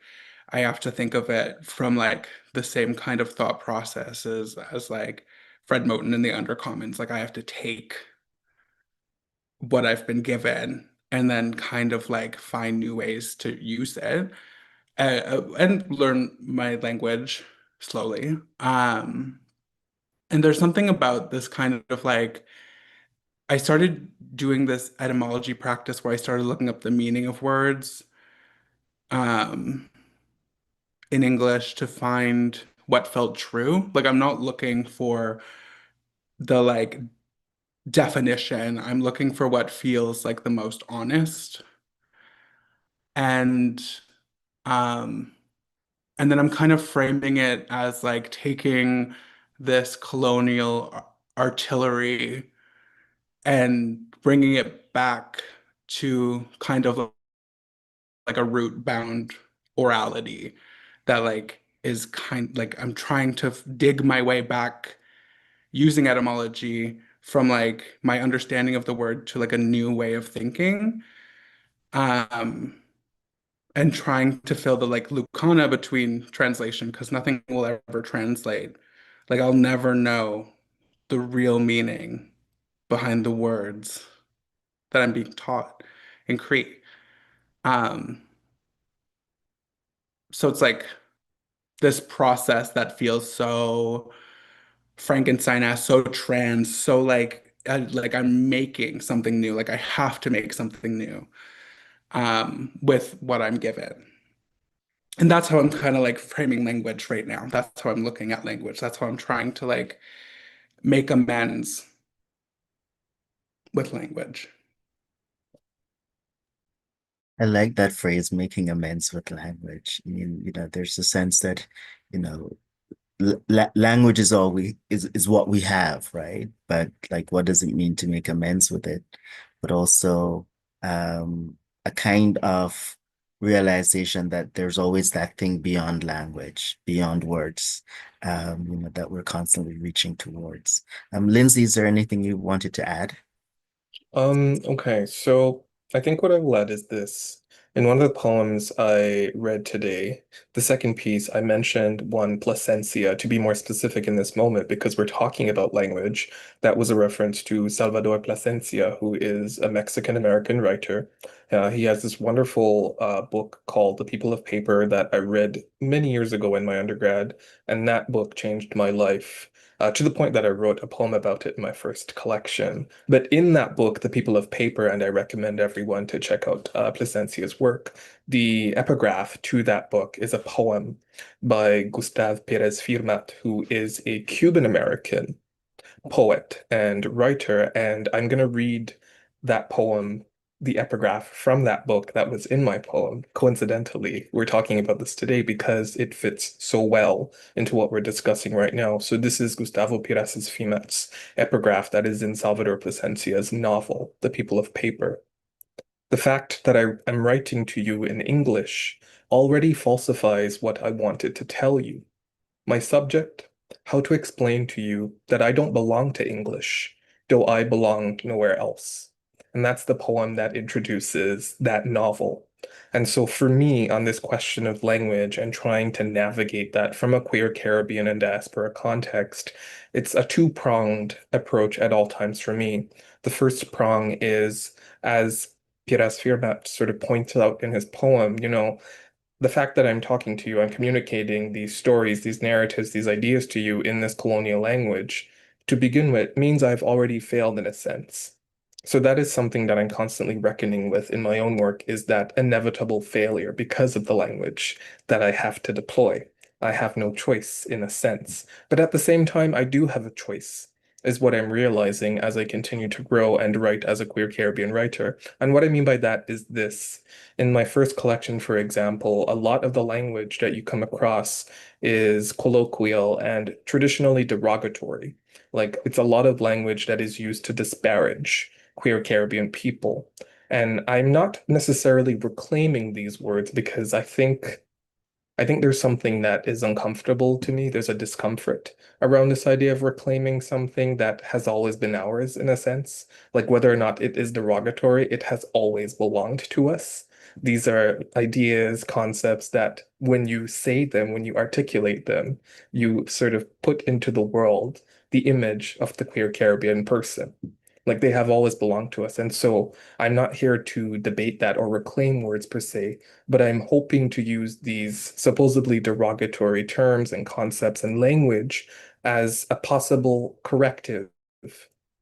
I have to think of it from like the same kind of thought processes as like Fred Moten in the Undercommons. Like I have to take what I've been given and then kind of like find new ways to use it, and learn my language slowly. And there's something about this kind of like, I started doing this etymology practice where I started looking up the meaning of words um, in English to find what felt true. Like I'm not looking for the like definition. I'm looking for what feels like the most honest. And um, and then I'm kind of framing it as like taking this colonial artillery and bringing it back to kind of like a root bound orality that like is kind like I'm trying to dig my way back using etymology from like my understanding of the word to like a new way of thinking, um and trying to fill the like leucana between translation because nothing will ever translate. Like I'll never know the real meaning behind the words that I'm being taught in Crete. Um, so it's like this process that feels so Frankenstein-esque, so trans, so like I'm making something new. Like I have to make something new with what I'm given. And that's how I'm kind of like framing language right now. That's how I'm looking at language. That's how I'm trying to like make amends with language. I like that phrase, making amends with language. I mean, there's a sense that, you know, language is all is what we have, right? But like, what does it mean to make amends with it? But also, a kind of realization that there's always that thing beyond language, beyond words, that we're constantly reaching towards. Linzey, is there anything you wanted to add? Okay, so I think what I've led is this In one of the poems I read today, the second piece, I mentioned one Plasencia to be more specific in this moment because we're talking about language. That was a reference to Salvador Plasencia, who is a Mexican-American writer. He has this wonderful book called The People of Paper that I read many years ago in my undergrad, and that book changed my life. To the point that I wrote a poem about it in my first collection. But in that book, The People of Paper, and I recommend everyone to check out Plasencia's work, the epigraph to that book is a poem by Gustave Pérez Firmat, who is a Cuban-American poet and writer. And I'm going to read that poem, the epigraph from that book that was in my poem. Coincidentally, we're talking about this today because it fits so well into what we're discussing right now. So this is Gustavo Pérez Firmat's epigraph that is in Salvador Plasencia's novel, The People of Paper. The fact that I am writing to you in English already falsifies what I wanted to tell you. My subject, how to explain to you that I don't belong to English, though I belong nowhere else. And that's the poem that introduces that novel. And so for me, on this question of language and trying to navigate that from a queer Caribbean and diaspora context, it's a two-pronged approach at all times for me. The first prong is, as Pires Firmat sort of points out in his poem, the fact that I'm talking to you, I'm communicating these stories, these narratives, these ideas to you in this colonial language, to begin with, means I've already failed in a sense. So that is something that I'm constantly reckoning with in my own work, is that inevitable failure because of the language that I have to deploy. I have no choice in a sense. But at the same time, I do have a choice, is what I'm realizing as I continue to grow and write as a queer Caribbean writer. And what I mean by that is this. In my first collection, for example, a lot of the language that you come across is colloquial and traditionally derogatory. Like, it's a lot of language that is used to disparage queer Caribbean people. And I'm not necessarily reclaiming these words because I think there's something that is uncomfortable to me. There's a discomfort around this idea of reclaiming something that has always been ours, in a sense. Like, whether or not it is derogatory, it has always belonged to us. These are ideas, concepts that when you say them, when you articulate them, you sort of put into the world the image of the queer Caribbean person. Like, they have always belonged to us. And so I'm not here to debate that or reclaim words per se, but I'm hoping to use these supposedly derogatory terms and concepts and language as a possible corrective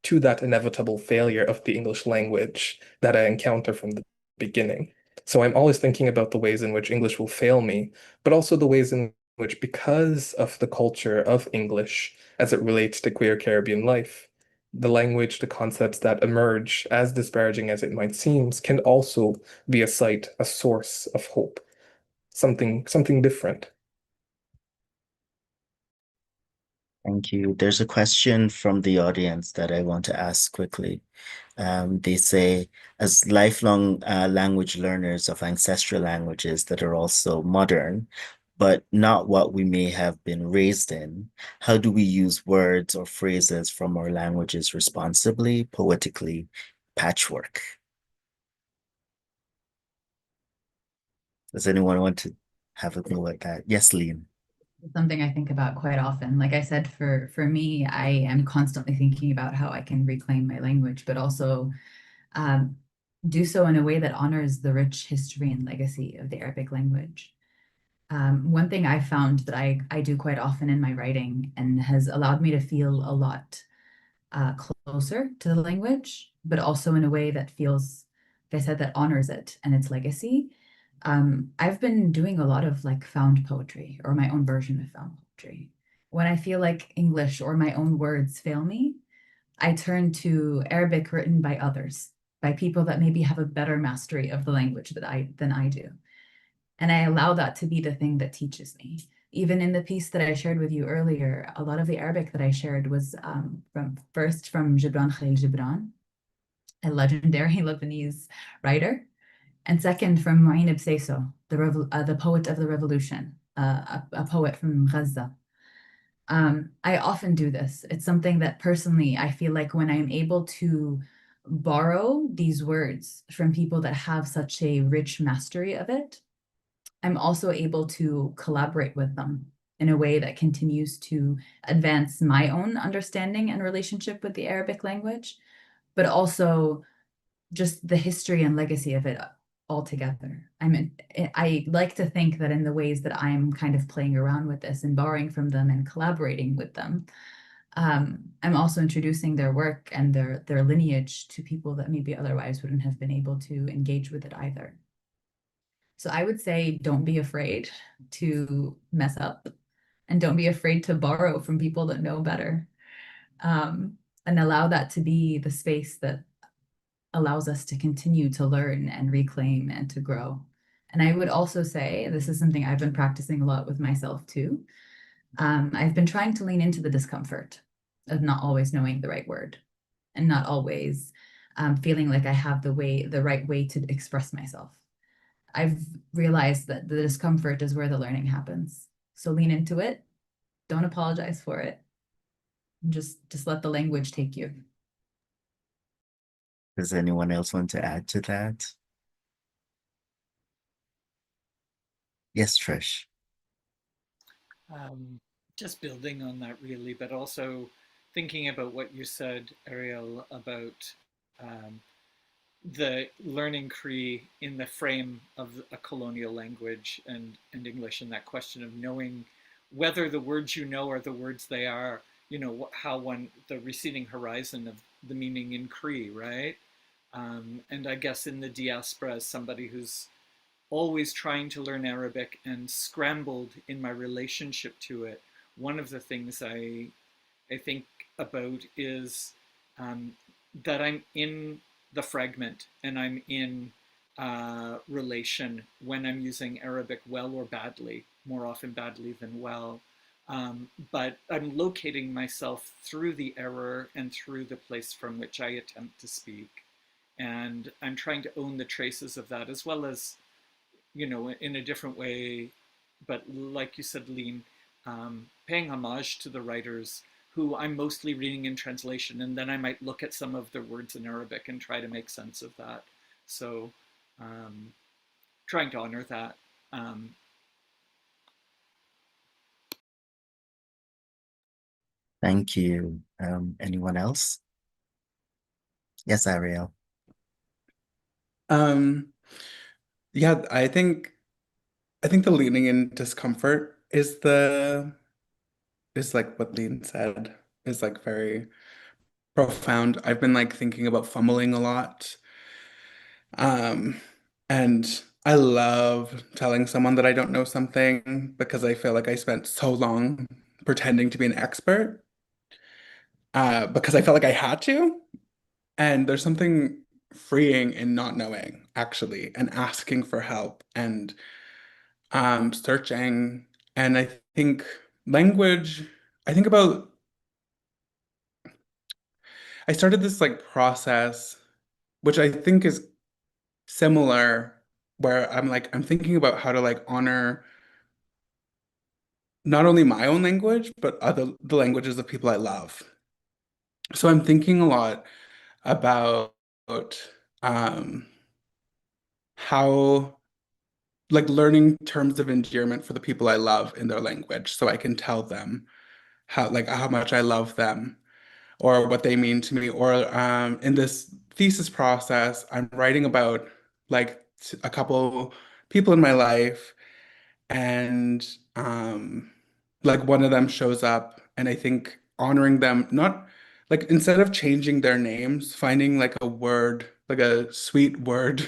to that inevitable failure of the English language that I encounter from the beginning. So I'm always thinking about the ways in which English will fail me, but also the ways in which, because of the culture of English as it relates to queer Caribbean life, the language, the concepts that emerge, as disparaging as it might seem, can also be a site, a source of hope, something different. Thank you. There's a question from the audience that I want to ask quickly. They say, as lifelong language learners of ancestral languages that are also modern, but not what we may have been raised in, how do we use words or phrases from our languages responsibly, poetically, patchwork? Does anyone want to have a go at that? Yes, Lean. Something I think about quite often. Like I said, for me, I am constantly thinking about how I can reclaim my language, but also do so in a way that honors the rich history and legacy of the Arabic language. One thing I found that I do quite often in my writing and has allowed me to feel a lot closer to the language, but also in a way that feels, like I said, that honors it and its legacy. I've been doing a lot of like found poetry or my own version of found poetry. When I feel like English or my own words fail me, I turn to Arabic written by others, by people that maybe have a better mastery of the language than I do. And I allow that to be the thing that teaches me. Even in the piece that I shared with you earlier, a lot of the Arabic that I shared was from Gibran Khalil Gibran, a legendary Lebanese writer, and second from Mu'in Bseiso, the poet of the revolution, a poet from Gaza. I often do this. It's something that personally I feel like when I'm able to borrow these words from people that have such a rich mastery of it, I'm also able to collaborate with them in a way that continues to advance my own understanding and relationship with the Arabic language, but also just the history and legacy of it altogether. I like to think that in the ways that I'm kind of playing around with this and borrowing from them and collaborating with them, I'm also introducing their work and their lineage to people that maybe otherwise wouldn't have been able to engage with it either. So I would say don't be afraid to mess up and don't be afraid to borrow from people that know better. And allow that to be the space that allows us to continue to learn and reclaim and to grow. And I would also say, this is something I've been practicing a lot with myself too. I've been trying to lean into the discomfort of not always knowing the right word and not always feeling like I have the right way to express myself. I've realized that the discomfort is where the learning happens. So lean into it. Don't apologize for it. Just let the language take you. Does anyone else want to add to that? Yes, Trish. Just building on that really, but also thinking about what you said, Arielle, about the learning Cree in the frame of a colonial language and English, and that question of knowing whether the words you know are the words they are, you know, how the receding horizon of the meaning in Cree, right? And I guess in the diaspora, as somebody who's always trying to learn Arabic and scrambled in my relationship to it, one of the things I think about is that I'm in the fragment and I'm in relation when I'm using Arabic well or badly, more often badly than well. But I'm locating myself through the error and through the place from which I attempt to speak. And I'm trying to own the traces of that, as well as, you know, in a different way, but like you said, Lean, paying homage to the writers who I'm mostly reading in translation, and then I might look at some of their words in Arabic and try to make sense of that. So trying to honor that. Thank you. Anyone else? Yes, Arielle. Yeah, I think the leaning in discomfort is like what Lean said, is like very profound. I've been like thinking about fumbling a lot. And I love telling someone that I don't know something because I feel like I spent so long pretending to be an expert, because I felt like I had to. And there's something freeing in not knowing, actually, and asking for help and searching. And I think language, I think about, I started this like process, which I think is similar, where I'm thinking about how to like honor not only my own language, but the languages of people I love. So I'm thinking a lot about um, how like learning terms of endearment for the people I love in their language, so I can tell them how much I love them or what they mean to me. Or in this thesis process, I'm writing about like a couple people in my life, and like one of them shows up, and I think honoring them, not like instead of changing their names, finding like a word, like a sweet word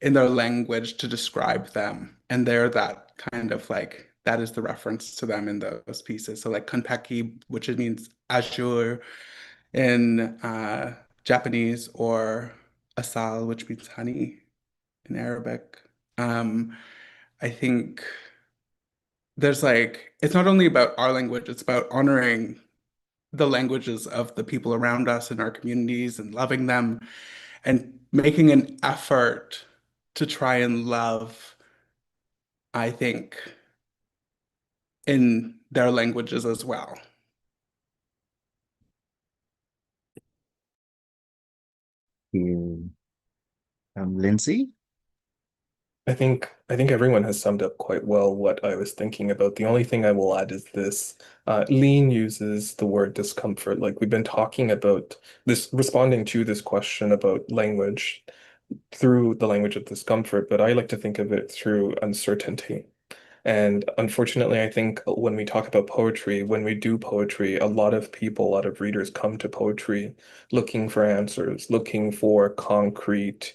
in their language to describe them, and they're that kind of like that is the reference to them in those pieces. So like konpeki, which it means azure in Japanese, or asal, which means honey in Arabic. I think there's like, it's not only about our language, it's about honoring the languages of the people around us in our communities and loving them and making an effort to try and love, I think, in their languages as well. you. Lindsay? I think everyone has summed up quite well what I was thinking about. The only thing I will add is this. Lean uses the word discomfort. Like we've been talking about this, responding to this question about language through the language of discomfort, but I like to think of it through uncertainty. And unfortunately, I think when we talk about poetry, when we do poetry, a lot of people, a lot of readers come to poetry looking for answers, looking for concrete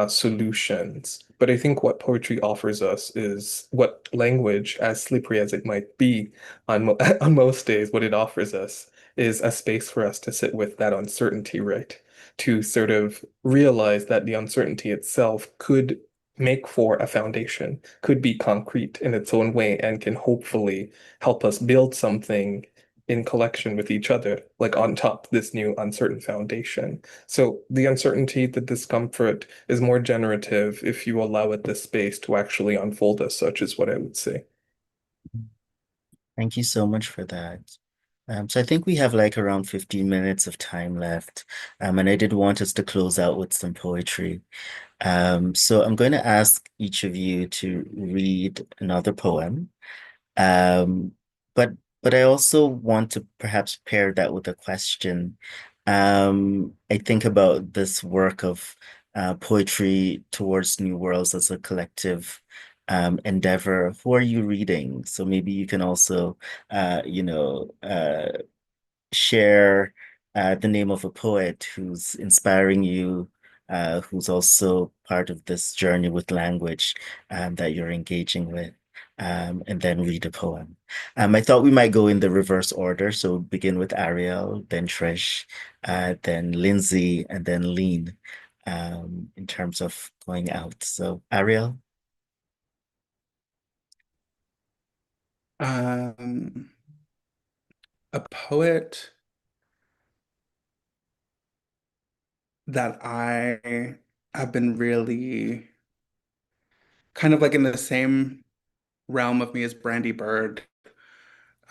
solutions. But I think what poetry offers us is what language, as slippery as it might be on, on most days, what it offers us is a space for us to sit with that uncertainty, right? To sort of realize that the uncertainty itself could make for a foundation, could be concrete in its own way, and can hopefully help us build something in collection with each other, like on top this new uncertain foundation. So the uncertainty, the discomfort is more generative if you allow it the space to actually unfold as such, is what I would say. Thank you so much for that. So I think we have like around 15 minutes of time left. And I did want us to close out with some poetry. So I'm going to ask each of you to read another poem. Um, but I also want to perhaps pair that with a question. I think about this work of poetry towards new worlds as a collective endeavor. Who are you reading? So maybe you can also, share the name of a poet who's inspiring you, who's also part of this journey with language that you're engaging with, and then read a poem. I thought we might go in the reverse order. So begin with Arielle, then Trish, then Lindsay, and then Lean in terms of going out. So Arielle. Um, a poet that I have been really kind of like in the same realm of me as Brandy Bird.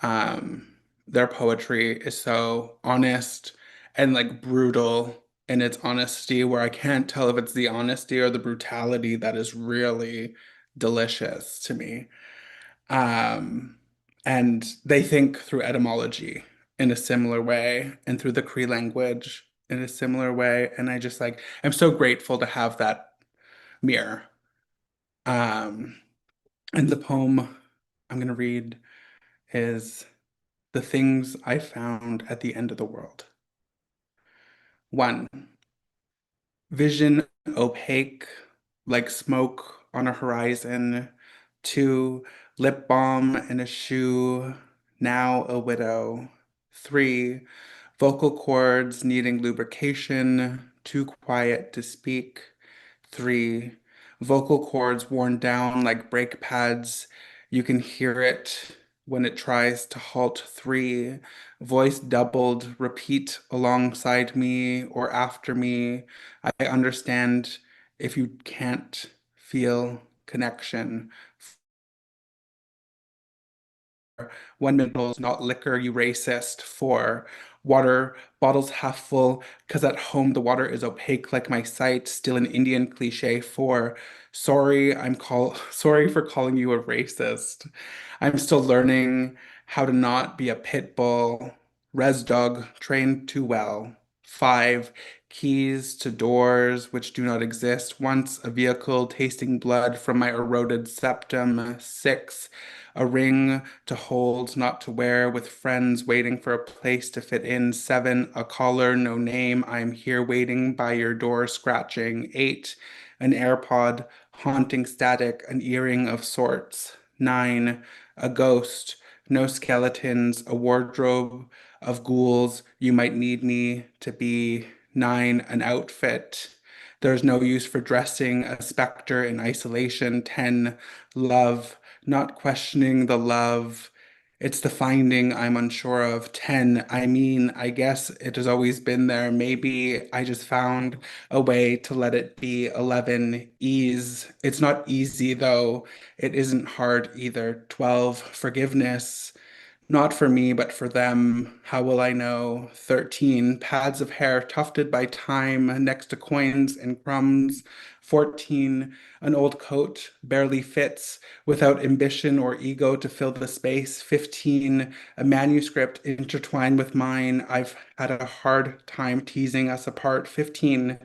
Um, their poetry is so honest and like brutal in its honesty, where I can't tell if it's the honesty or the brutality that is really delicious to me. Um, and they think through etymology in a similar way and through the Cree language in a similar way. And I just like, I'm so grateful to have that mirror. Um, and the poem I'm going to read is The Things I Found at the End of the World. 1. Vision opaque, like smoke on a horizon. 2. Lip balm in a shoe, now a widow. 3. Vocal cords needing lubrication, too quiet to speak. 3. Vocal cords worn down like brake pads. You can hear it when it tries to halt. 3. Voice doubled, repeat alongside me or after me. I understand if you can't feel connection. 1 minerals, not liquor, you racist. 4. Water, bottles half full, because at home the water is opaque like my sight, still an Indian cliche. 4. Sorry, sorry for calling you a racist. I'm still learning how to not be a pit bull. Res dog, trained too well. 5. Keys to doors which do not exist. Once a vehicle tasting blood from my eroded septum. 6. A ring to hold, not to wear, with friends waiting for a place to fit in. 7. A collar, no name. I'm here waiting by your door, scratching. 8. An AirPod, haunting static, an earring of sorts. 9. A ghost, no skeletons, a wardrobe of ghouls. You might need me to be. 9. An outfit. There's no use for dressing a specter in isolation. 10. Love, not questioning the love. It's the finding I'm unsure of. 10. I mean, I guess it has always been there. Maybe I just found a way to let it be. 11. Ease. It's not easy though. It isn't hard either. 12. Forgiveness. Not for me, but for them. How will I know? 13 pads of hair tufted by time next to coins and crumbs. 14 an old coat barely fits without ambition or ego to fill the space. 15 a manuscript intertwined with mine. I've had a hard time teasing us apart. 15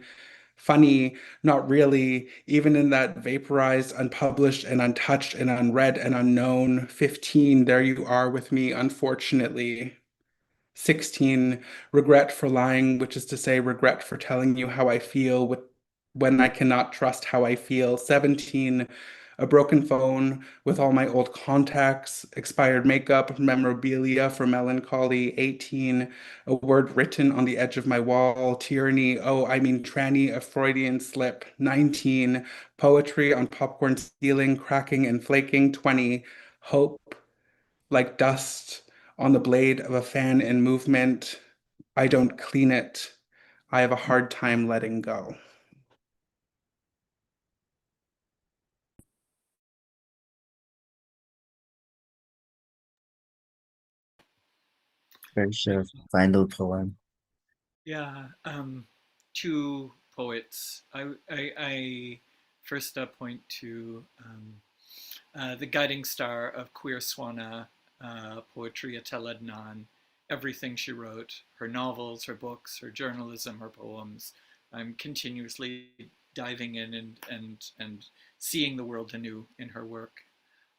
funny, not really, even in that vaporized, unpublished, and untouched, and unread, and unknown. 15, there you are with me, unfortunately. 16, regret for lying, which is to say, regret for telling you how I feel when I cannot trust how I feel. 17, a broken phone with all my old contacts, expired makeup, memorabilia for melancholy. 18, a word written on the edge of my wall, tyranny, oh, I mean tranny, a Freudian slip. 19, poetry on popcorn ceiling, cracking and flaking. 20, hope like dust on the blade of a fan in movement. I don't clean it. I have a hard time letting go. Trish, your final poem. Yeah, two poets. I first point to the guiding star of Queer Swana poetry, Atel Adnan. Everything she wrote, her novels, her books, her journalism, her poems. I'm continuously diving in and seeing the world anew in her work.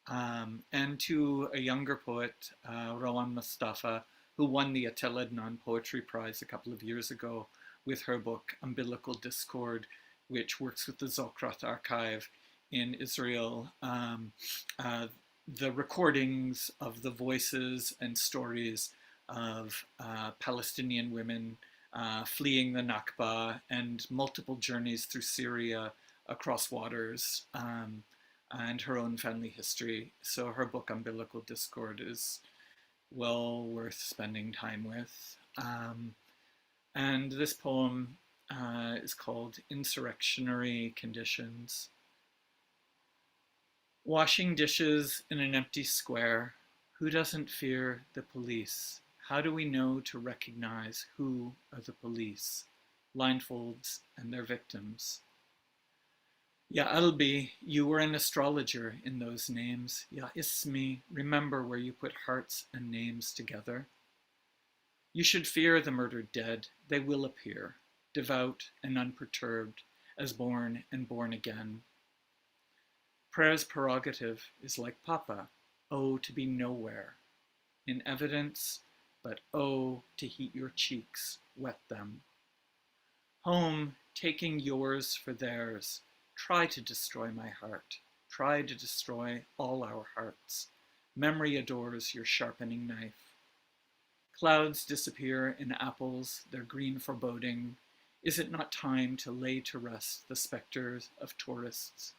And to a younger poet, Rawan Mustafa, who won the Atel Adnan Poetry Prize a couple of years ago with her book Umbilical Discord, which works with the Zokrat Archive in Israel. The recordings of the voices and stories of Palestinian women fleeing the Nakba and multiple journeys through Syria across waters. And her own family history. So her book Umbilical Discord is well worth spending time with. And this poem is called Insurrectionary Conditions. Washing dishes in an empty square. Who doesn't fear the police? How do we know to recognize who are the police? Blindfolds and their victims. Ya Albi, you were an astrologer in those names. Ya Ismi, remember where you put hearts and names together. You should fear the murdered dead. They will appear, devout and unperturbed, as born and born again. Prayer's prerogative is like Papa, oh, to be nowhere. In evidence, but oh, to heat your cheeks, wet them. Home, taking yours for theirs. Try to destroy my heart. Try to destroy all our hearts. Memory adores your sharpening knife. Clouds disappear in apples, their green foreboding. Is it not time to lay to rest the specters of tourists?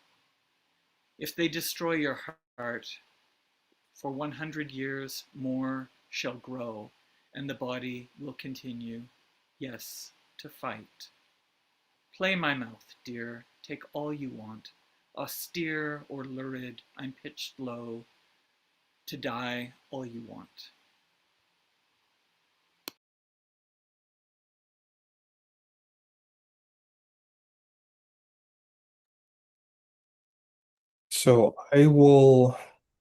If they destroy your heart, for 100 years more shall grow, and the body will continue, yes, to fight. Play my mouth, dear, take all you want. Austere or lurid, I'm pitched low. To die, all you want. So I will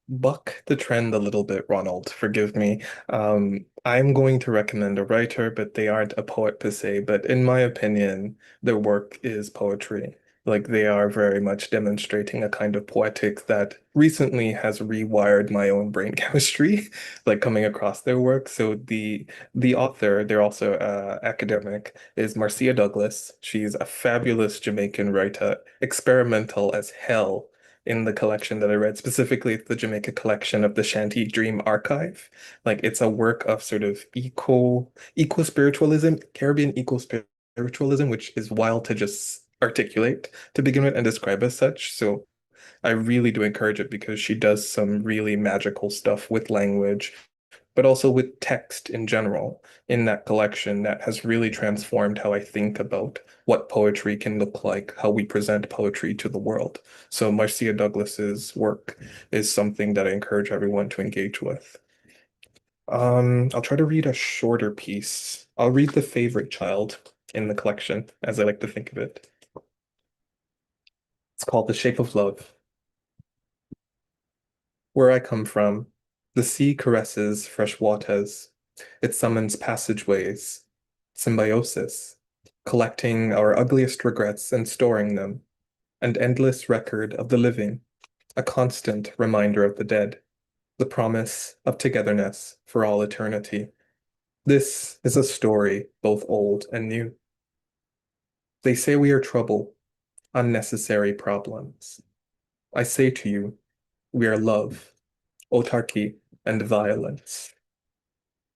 buck the trend a little bit, Ronald. Forgive me. I'm going to recommend a writer, but they aren't a poet per se. But in my opinion, their work is poetry. Like they are very much demonstrating a kind of poetic that recently has rewired my own brain chemistry, like coming across their work. So the author, they're also academic, is Marcia Douglas. She's a fabulous Jamaican writer, experimental as hell in the collection that I read, specifically the Jamaica collection of the Shanty Dream Archive. Like it's a work of sort of eco spiritualism, Caribbean eco spiritualism, which is wild to just articulate to begin with and describe as such. So I really do encourage it because she does some really magical stuff with language, but also with text in general in that collection that has really transformed how I think about what poetry can look like, how we present poetry to the world. So Marcia Douglas's work is something that I encourage everyone to engage with. I'll try to read a shorter piece. I'll read The Favorite Child in the collection, as I like to think of it. It's called The Shape of Love. Where I come from, the sea caresses fresh waters. It summons passageways, symbiosis, collecting our ugliest regrets and storing them, an endless record of the living, a constant reminder of the dead, the promise of togetherness for all eternity. This is a story both old and new. They say we are trouble, unnecessary problems. I say to you, we are love, autarky, and violence.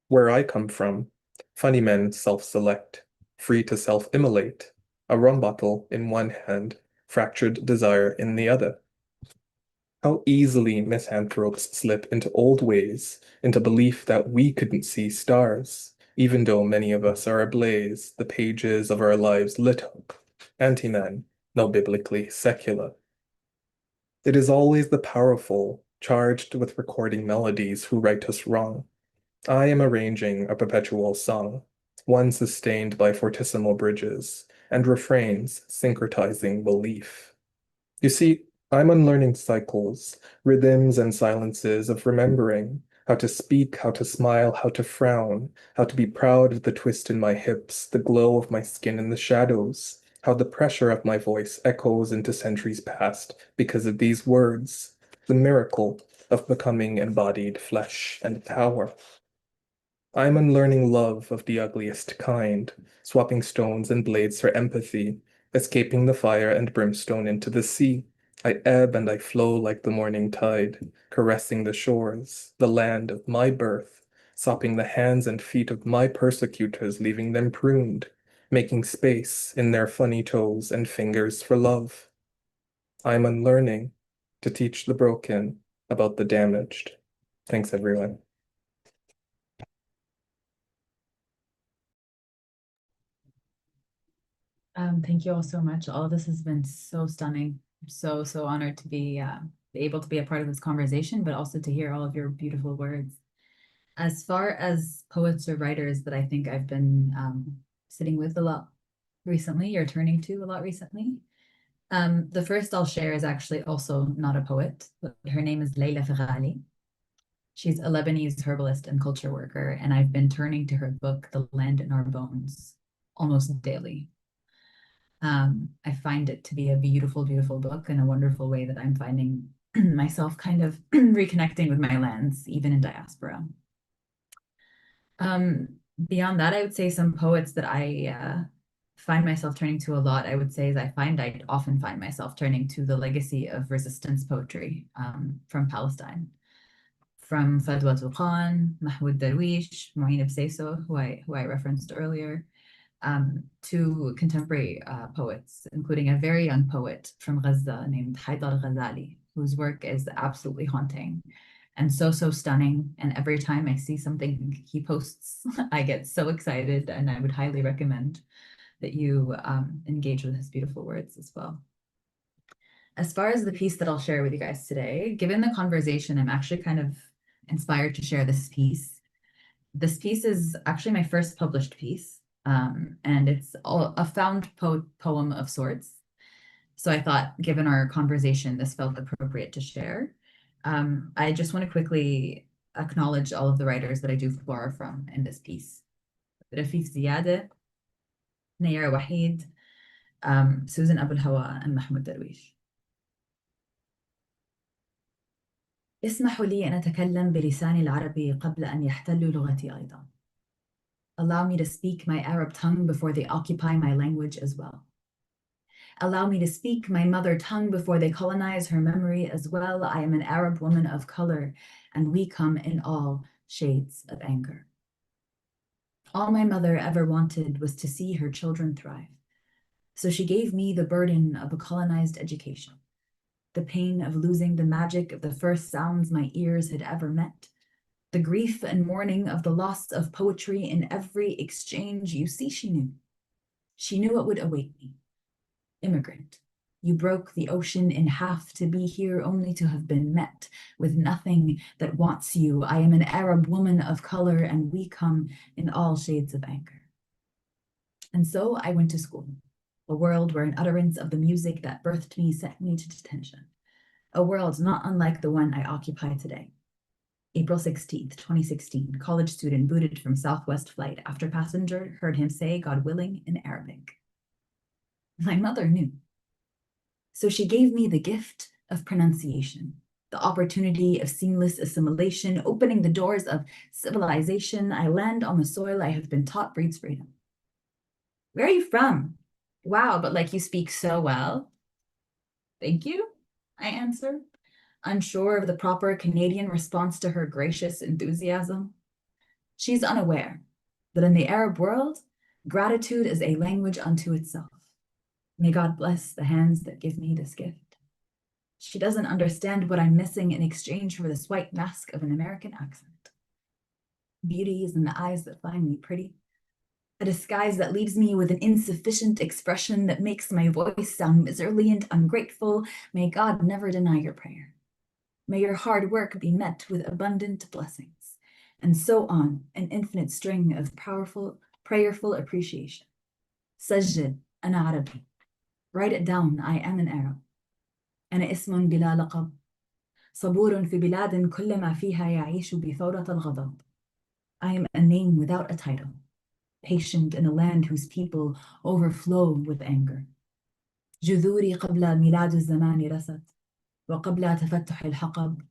Where I come from, funny men self-select, free to self-immolate, a rum bottle in one hand, fractured desire in the other. How easily misanthropes slip into old ways, into belief that we couldn't see stars, even though many of us are ablaze, the pages of our lives lit up, anti-man, no biblically secular. It is always the powerful, charged with recording melodies, who right us wrong. I am arranging a perpetual song, one sustained by fortissimo bridges, and refrains syncretizing belief. You see, I'm unlearning cycles, rhythms and silences of remembering how to speak, how to smile, how to frown, how to be proud of the twist in my hips, the glow of my skin in the shadows, how the pressure of my voice echoes into centuries past because of these words, the miracle of becoming embodied flesh and power. I'm unlearning love of the ugliest kind, swapping stones and blades for empathy, escaping the fire and brimstone into the sea. I ebb and I flow like the morning tide, caressing the shores, the land of my birth, sopping the hands and feet of my persecutors, leaving them pruned, making space in their funny toes and fingers for love. I'm unlearning to teach the broken about the damaged. Thanks, everyone. Thank you all so much. All of this has been so stunning. I'm so honored to be able to be a part of this conversation, but also to hear all of your beautiful words. As far as poets or writers that I think I've been sitting with a lot recently, or turning to a lot recently, the first I'll share is actually also not a poet, but her name is Leila Ferrali. She's a Lebanese herbalist and culture worker, and I've been turning to her book, The Land in Our Bones, almost daily. I find it to be a beautiful, beautiful book, and a wonderful way that I'm finding myself kind of reconnecting with my lands, even in diaspora. Beyond that, I would say some poets that I find myself turning to a lot, I would say, is I often find myself turning to the legacy of resistance poetry from Palestine. From Fadwa Tuqan, Mahmoud Darwish, Mouin Bseiso, who I referenced earlier, to contemporary poets, including a very young poet from Gaza named Haidar Ghazali, whose work is absolutely haunting and so stunning. And every time I see something he posts, I get so excited, and I would highly recommend that you engage with his beautiful words as well. As far as the piece that I'll share with you guys today, given the conversation, I'm actually kind of inspired to share this piece. This piece is actually my first published piece, and it's a found poem of sorts. So I thought, given our conversation, this felt appropriate to share. I just want to quickly acknowledge all of the writers that I do borrow from in this piece. Rafif Ziyadeh, Nayar Wahid, Susan Abu Hawa, and Mahmoud Darwish. اسمحوا لي أن أتكلم بلساني العربي قبل أن يحتلوا لغتي أيضا. Allow me to speak my Arab tongue before they occupy my language as well. Allow me to speak my mother tongue before they colonize her memory as well. I am an Arab woman of color, and we come in all shades of anger. All my mother ever wanted was to see her children thrive. So she gave me the burden of a colonized education, the pain of losing the magic of the first sounds my ears had ever met, the grief and mourning of the loss of poetry in every exchange. You see, she knew. She knew what would await me. Immigrant, You broke the ocean in half to be here only to have been met with nothing that wants you. I am an Arab woman of color, and we come in all shades of anger. And so I went to school, a world where an utterance of the music that birthed me sent me to detention, a world not unlike the one I occupy today. April 16th, 2016, college student booted from Southwest flight after passenger heard him say, God willing, in Arabic. My mother knew. So she gave me the gift of pronunciation, the opportunity of seamless assimilation, opening the doors of civilization. I land on the soil I have been taught breeds freedom. Where are you from? Wow, but like you speak so well. Thank you, I answer, unsure of the proper Canadian response to her gracious enthusiasm. She's unaware that in the Arab world, gratitude is a language unto itself. May God bless the hands that give me this gift. She doesn't understand what I'm missing in exchange for this white mask of an American accent. Beauty is in the eyes that find me pretty, a disguise that leaves me with an insufficient expression that makes my voice sound miserly and ungrateful. May God never deny your prayer. May your hard work be met with abundant blessings. And so on, an infinite string of powerful, prayerful appreciation. سجل أنا عربي. Write it down, I am an Arab. أنا اسم بلا لقب. صبور في بلاد كل ما فيها يعيش بثورة الغضب. I am a name without a title, patient in a land whose people overflow with anger. جذوري قبل ميلاد الزمان رست, وقبل تفتح الحقب.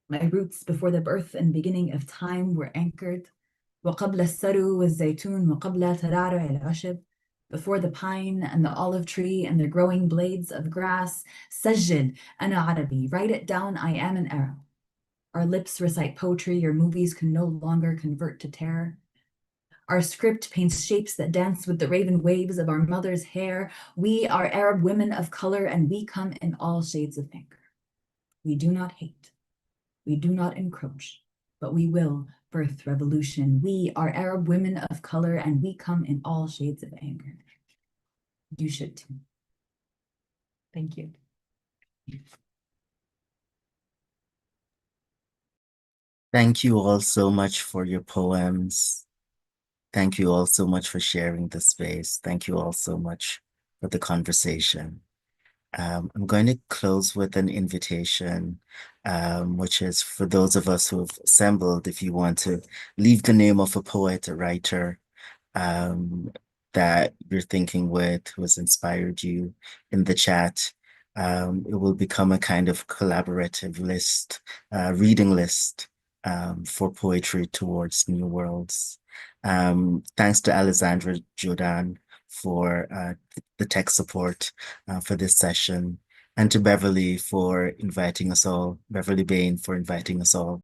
My roots before the birth and beginning of time were anchored. وقبل السرو والزيتون وقبل ترعرع العشب. Before the pine and the olive tree and the growing blades of grass. سجل أنا عربي. Write it down, I am an Arab. Our lips recite poetry your movies can no longer convert to terror. Our script paints shapes that dance with the raven waves of our mother's hair. We are Arab women of color, and we come in all shades of anger. We do not hate. We do not encroach, but we will birth revolution. We are Arab women of color, and we come in all shades of anger. You should too. Thank you. Thank you all so much for your poems. Thank you all so much for sharing the space. Thank you all so much for the conversation. I'm going to close with an invitation, which is for those of us who have assembled, if you want to leave the name of a poet, a writer, that you're thinking with, who has inspired you in the chat. It will become a kind of collaborative list, reading list for poetry towards new worlds. Thanks to Alexandra Jordan for the tech support for this session, and to Beverly for inviting us all, Beverly Bain for inviting us all